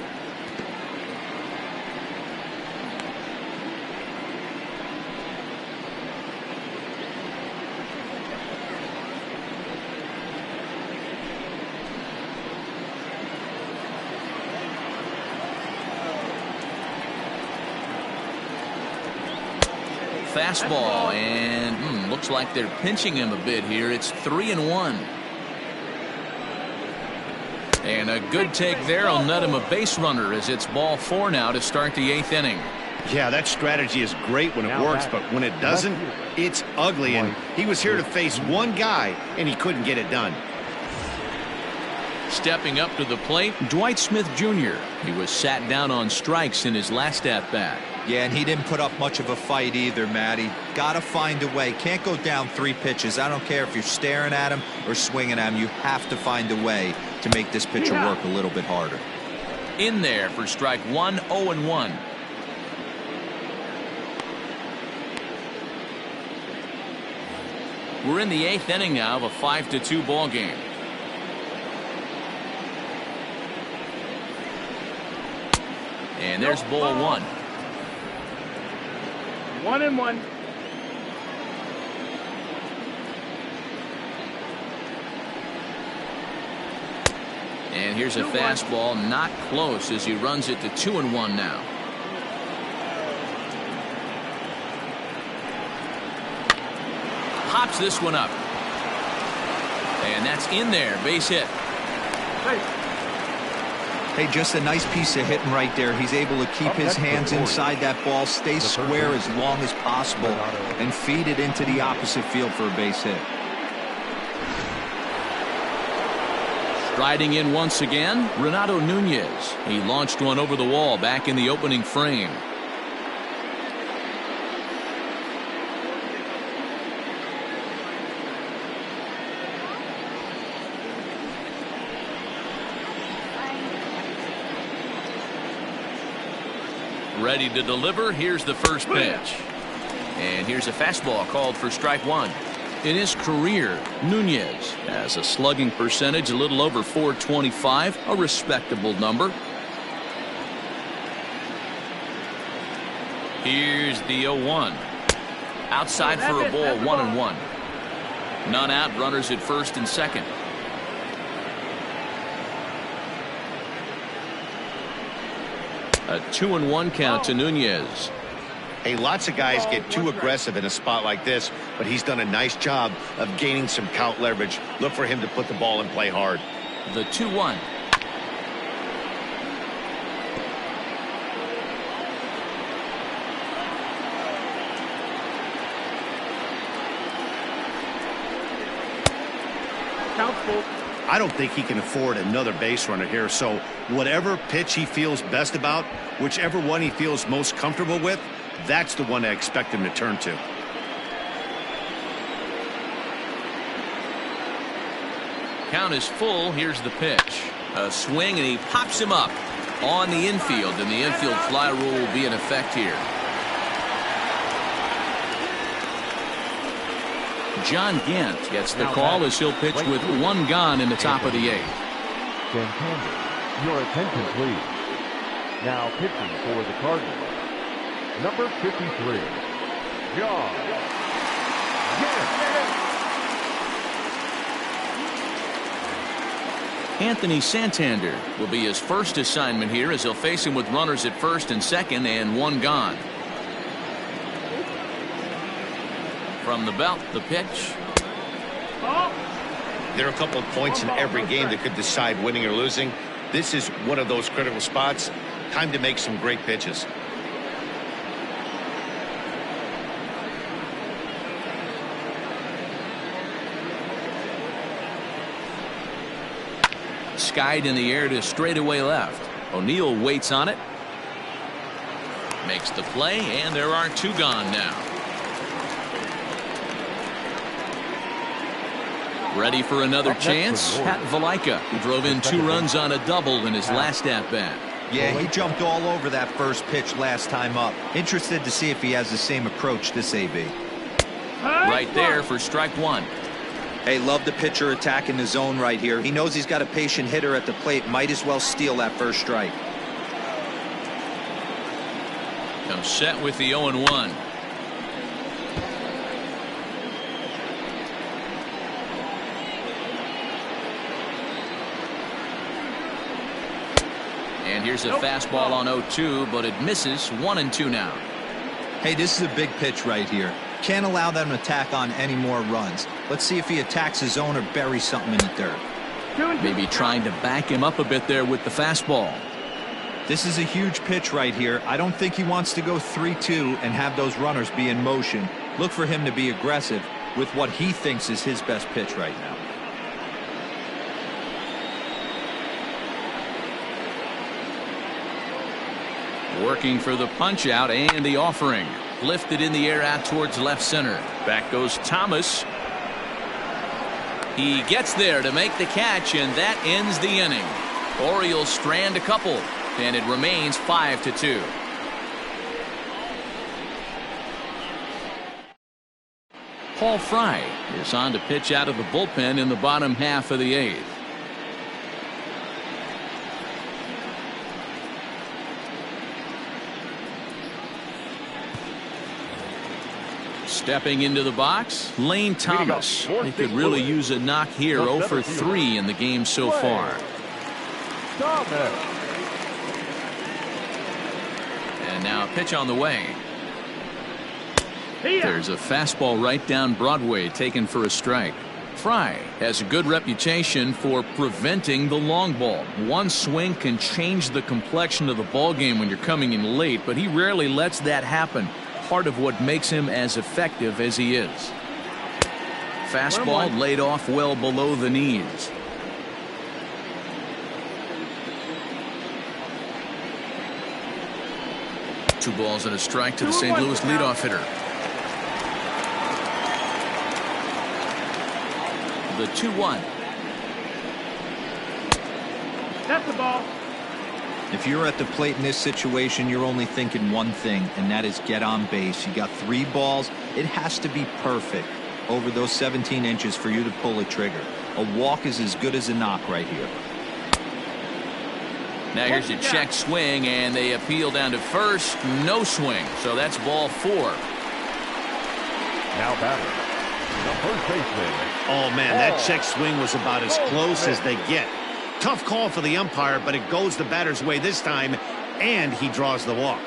Fastball, and looks like they're pinching him a bit here. It's 3-1. And a good take there will net him a base runner as it's ball 4 now to start the 8th inning. Yeah, that strategy is great when it works, but when it doesn't, it's ugly. And he was here to face one guy, and he couldn't get it done. Stepping up to the plate, Dwight Smith Jr. He was sat down on strikes in his last at-bat. Yeah, and he didn't put up much of a fight either, Matty. Got to find a way. Can't go down 3 pitches. I don't care if you're staring at him or swinging at him. You have to find a way to make this pitcher work a little bit harder. In there for strike 1, 0-1. We're in the 8th inning now of a 5-2 ball game. And there's ball 1. 1-1. And here's a fastball, not close, as he runs it to 2-1 now. Pops this one up. And that's in there, base hit. Hey, just a nice piece of hitting right there. He's able to keep his hands inside that ball, stay square as long as possible, and feed it into the opposite field for a base hit. Striding in once again, Renato Nunez. He launched one over the wall back in the opening frame. Ready to deliver. Here's the first pitch. And here's a fastball called for strike 1. In his career, Nunez has a slugging percentage a little over .425, a respectable number. Here's the 0-1. Outside for a ball, 1-1. None out, runners at first and second. A 2-1 count to Nunez. Hey, lots of guys get too aggressive in a spot like this, but he's done a nice job of gaining some count leverage. Look for him to put the ball in play hard. The 2-1. Count full. I don't think he can afford another base runner here, so whatever pitch he feels best about, whichever one he feels most comfortable with, that's the one I expect him to turn to. Count is full. Here's the pitch. A swing, and he pops him up on the infield, and the infield fly rule will be in effect here. John Gant gets the call as he'll pitch with one gone in the top of the 8th. Santander, your attention please. Now pitching for the Cardinals, number 53, John Gant. Anthony Santander will be his first assignment here as he'll face him with runners at first and second and one gone. From the belt, the pitch. There are a couple of points in every game that could decide winning or losing. This is one of those critical spots. Time to make some great pitches. Skied in the air to straightaway left. O'Neill waits on it. Makes the play, and there are two gone now. Ready for another chance? Pat Valaika, who drove in 2 runs on a double in his last at-bat. Yeah, he jumped all over that first pitch last time up. Interested to see if he has the same approach this AB. Right there for strike 1. Hey, love the pitcher attacking the zone right here. He knows he's got a patient hitter at the plate. Might as well steal that first strike. Comes set with the 0-1. And here's a fastball on 0-2, but it misses. 1-2 now. Hey, this is a big pitch right here. Can't allow them to attack on any more runs. Let's see if he attacks his zone or buries something in the dirt. Maybe trying to back him up a bit there with the fastball. This is a huge pitch right here. I don't think he wants to go 3-2 and have those runners be in motion. Look for him to be aggressive with what he thinks is his best pitch right now. Working for the punch out and the offering. Lifted in the air out towards left center. Back goes Thomas. He gets there to make the catch, and that ends the inning. Orioles strand a couple, and it remains 5-2. Paul Fry is on to pitch out of the bullpen in the bottom half of the 8th. Stepping into the box, Lane Thomas. They could really use a knock here. 0 for 3 in the game so far. And now a pitch on the way. There's a fastball right down Broadway taken for a strike. Fry has a good reputation for preventing the long ball. One swing can change the complexion of the ball game when you're coming in late, but he rarely lets that happen. Part of what makes him as effective as he is. Fastball laid off well below the knees. Two balls and a strike to the St. Louis leadoff hitter. The 2-1. That's the ball. If you're at the plate in this situation, you're only thinking one thing, and that is get on base. You got 3 balls. It has to be perfect over those 17 inches for you to pull a trigger. A walk is as good as a knock right here. Now here's a check swing, and they appeal down to first. No swing, so that's ball 4. Now batting, the first baseman. Oh, man, that check swing was about as close as they get. Tough call for the umpire, but it goes the batter's way this time, and he draws the walk.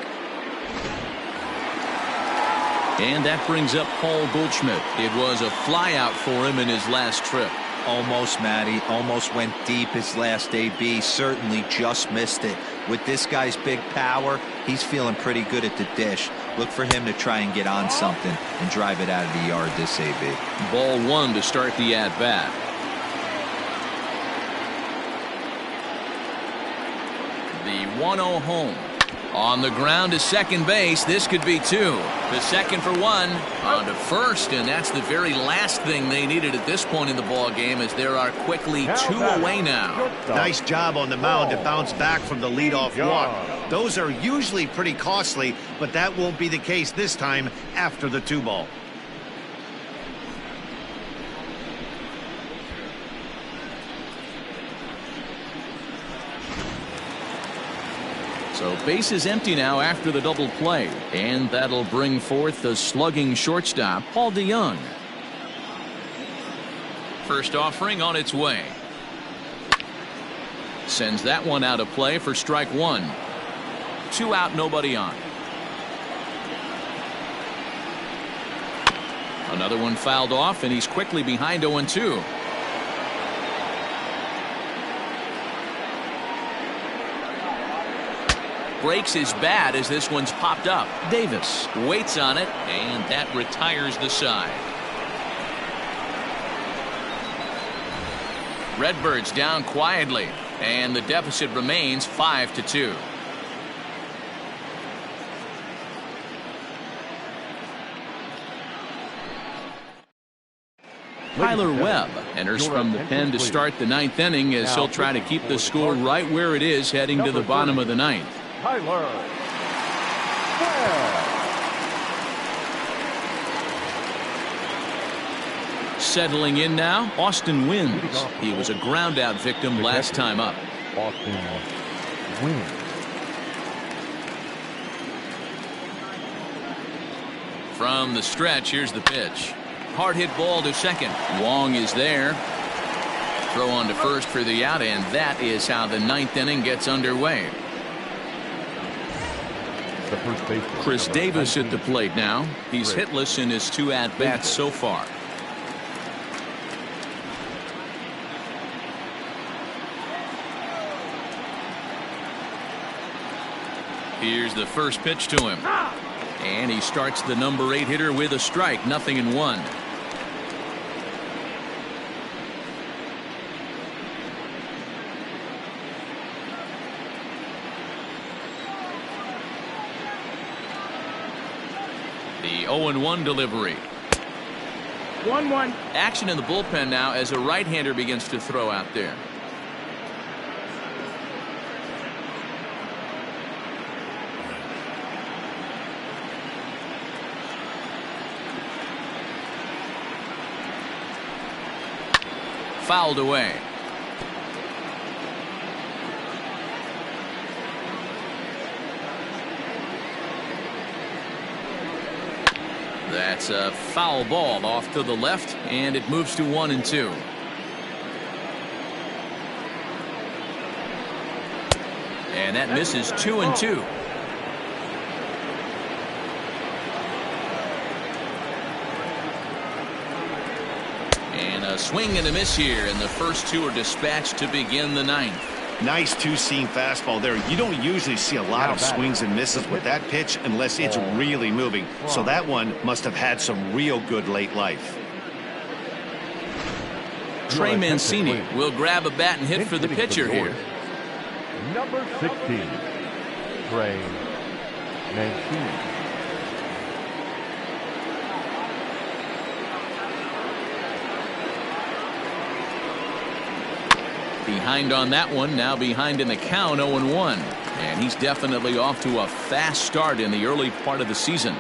And that brings up Paul Goldschmidt. It was a flyout for him in his last trip. Almost, Matty. Almost went deep his last AB. Certainly just missed it. With this guy's big power, he's feeling pretty good at the dish. Look for him to try and get on something and drive it out of the yard this AB. Ball 1 to start the at-bat. The 1-0 home. On the ground to second base. This could be 2. The second for 1. On to first, and that's the very last thing they needed at this point in the ball game, as there are quickly 2 away now. Nice job on the mound to bounce back from the leadoff walk. Those are usually pretty costly, but that won't be the case this time after the 2 ball. So base is empty now after the double play, and that'll bring forth the slugging shortstop, Paul DeYoung. First offering on its way. Sends that one out of play for strike one. 2 out, nobody on. Another one fouled off, and he's quickly behind 0-2. Breaks his bat as this one's popped up. Davis waits on it, and that retires the side. Redbirds down quietly, and the deficit remains 5-2. Tyler Webb enters from the pen to start the 9th inning as he'll try to keep the score right where it is heading to the bottom of the 9th. Tyler Webb. Settling in now, Austin Wins. He was a ground-out victim last time up. Austin Wins. From the stretch, here's the pitch. Hard hit ball to second. Wong is there. Throw on to first for the out, and that is how the 9th inning gets underway. Chris Davis at the plate now. He's hitless in his 2 at-bats so far. Here's the first pitch to him. And he starts the number 8 hitter with a strike, 0-1. The 0-1 delivery. 1-1. Action in the bullpen now as a right-hander begins to throw out there. Fouled away. That's a foul ball off to the left, and it moves to 1-2. And that misses 2-2. And a swing and a miss here, and the first 2 are dispatched to begin the 9th. Nice 2-seam fastball there. You don't usually see a lot of swings and misses with that pitch unless it's really moving. So that one must have had some real good late life. Trey Mancini will grab a bat and hit for the pitcher here. Number 16, Trey Mancini. Behind on that one, now behind in the count, 0-1. And he's definitely off to a fast start in the early part of the season.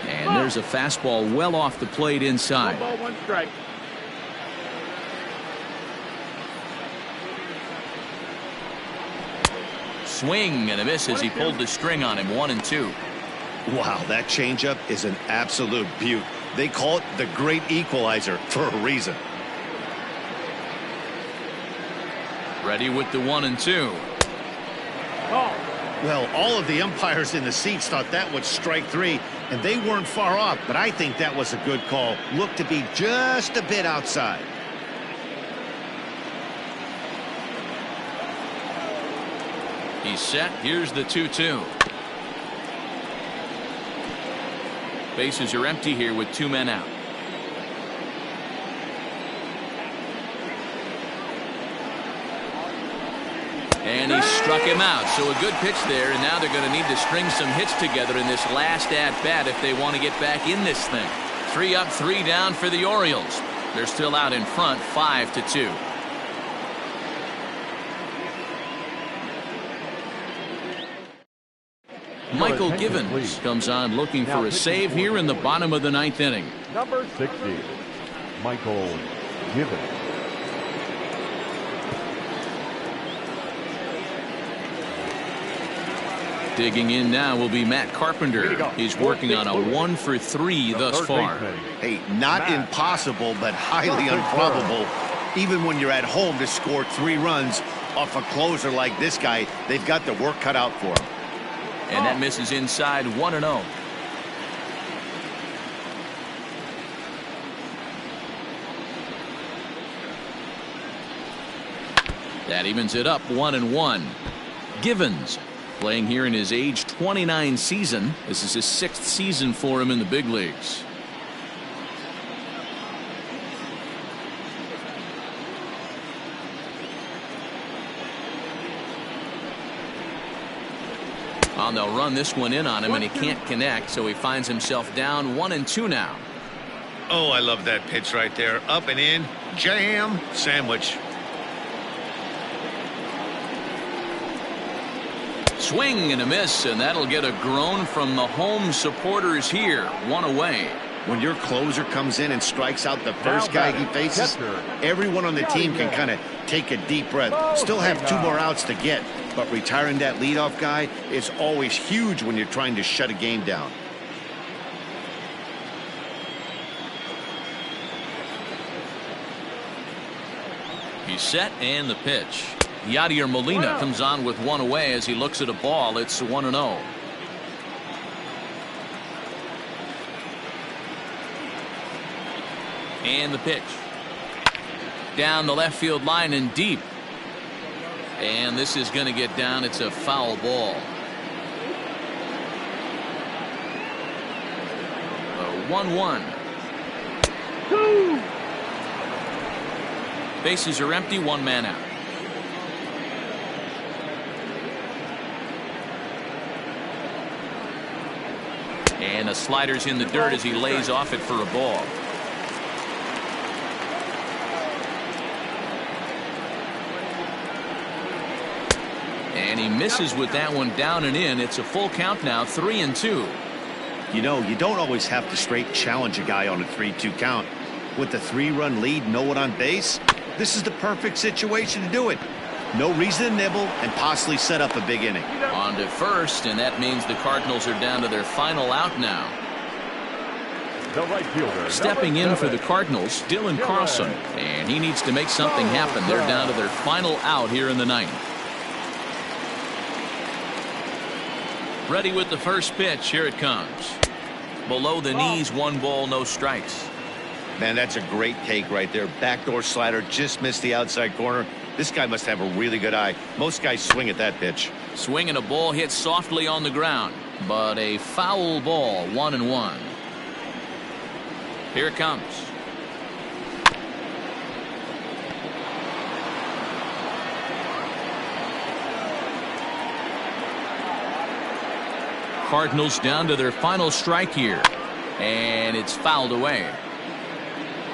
And there's a fastball well off the plate inside. 1 ball, 1 strike. Swing and a miss as he pulled the string on him. 1-2. Wow, that changeup is an absolute beaut. They call it the great equalizer for a reason. Ready with the 1-2. Ball. Well, all of the umpires in the seats thought that was strike 3, and they weren't far off, but I think that was a good call. Looked to be just a bit outside. He's set. Here's the 2-2. Bases are empty here with 2 men out. And he struck him out. So a good pitch there, and now they're going to need to string some hits together in this last at-bat if they want to get back in this thing. 3 up, 3 down for the Orioles. They're still out in front, 5-2. Michael Givens comes on looking for a save here in the bottom of the 9th inning. Number 60, Michael Givens. Digging in now will be Matt Carpenter. He's working on a 1 for 3 thus far. Hey, not impossible, but highly improbable. Even when you're at home to score 3 runs off a closer like this guy, they've got the work cut out for him. And that misses inside 1-0. That evens it up 1-1. Givens playing here in his age 29 season. This is his 6th season for him in the big leagues. They'll run this one in on him, and he can't connect, so he finds himself down 1-2 now. Oh, I love that pitch right there. Up and in, jam, sandwich. Swing and a miss, and that'll get a groan from the home supporters here. 1 away. When your closer comes in and strikes out the first guy he faces, everyone on the team can kind of take a deep breath. Still have 2 more outs to get, but retiring that leadoff guy is always huge when you're trying to shut a game down. He's set, and the pitch. Yadier Molina comes on with 1 away as he looks at a ball. It's 1-0. And the pitch. Down the left field line and deep. And this is going to get down. It's a foul ball. 1-1. Bases are empty. 1 man out. And a slider's in the dirt as he lays off it for a ball. And he misses with that one down and in. It's a full count now, 3-2. You know, you don't always have to straight challenge a guy on a 3-2 count. With the 3-run lead, no one on base, this is the perfect situation to do it. No reason to nibble and possibly set up a big inning. On to first, and that means the Cardinals are down to their final out now. The right fielder, stepping in for the Cardinals, Dylan Carlson, and he needs to make something happen. They're down to their final out here in the 9th. Ready with the first pitch. Here it comes. Below the knees, 1 ball, no strikes. Man, that's a great take right there. Backdoor slider, just missed the outside corner. This guy must have a really good eye. Most guys swing at that pitch. Swing and a ball hit softly on the ground, but a foul ball. 1-1. Here it comes. Cardinals down to their final strike here, and it's fouled away.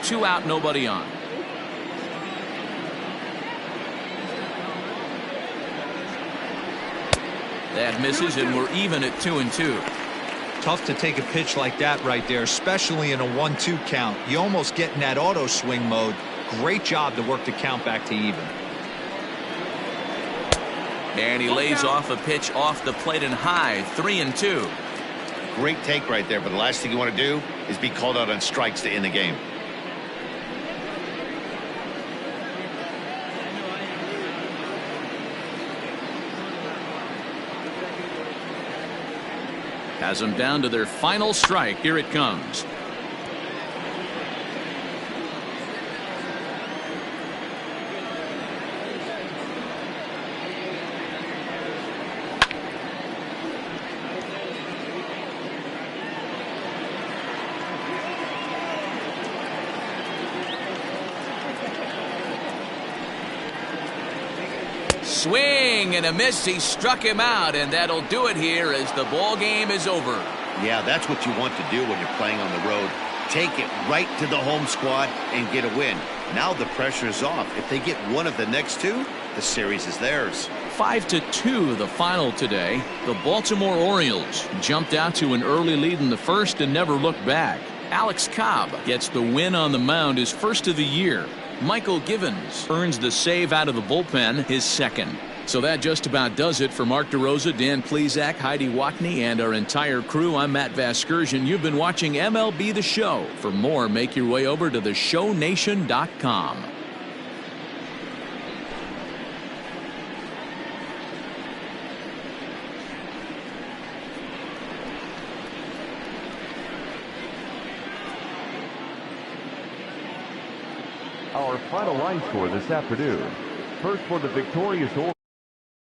2 out, nobody on. That misses, and we're even at 2-2. Tough to take a pitch like that right there, especially in a 1-2 count. You almost get in that auto swing mode. Great job to work the count back to even. And he lays off a pitch off the plate and high. 3-2. Great take right there, but the last thing you want to do is be called out on strikes to end the game. Has them down to their final strike. Here it comes. Swing and a miss. He struck him out, and that'll do it here as the ball game is over. Yeah, that's what you want to do when you're playing on the road. Take it right to the home squad and get a win. Now the pressure is off. If they get one of the next 2, the series is theirs. 5-2 the final today. The Baltimore Orioles jumped out to an early lead in the first and never looked back. Alex Cobb gets the win on the mound, his first of the year. Michael Givens earns the save out of the bullpen, his second. So that just about does it for Mark DeRosa, Dan Plesac, Heidi Watney, and our entire crew. I'm Matt Vasgersian. You've been watching MLB The Show. For more, make your way over to theshownation.com. Our final line score this afternoon. First for the victorious Orioles.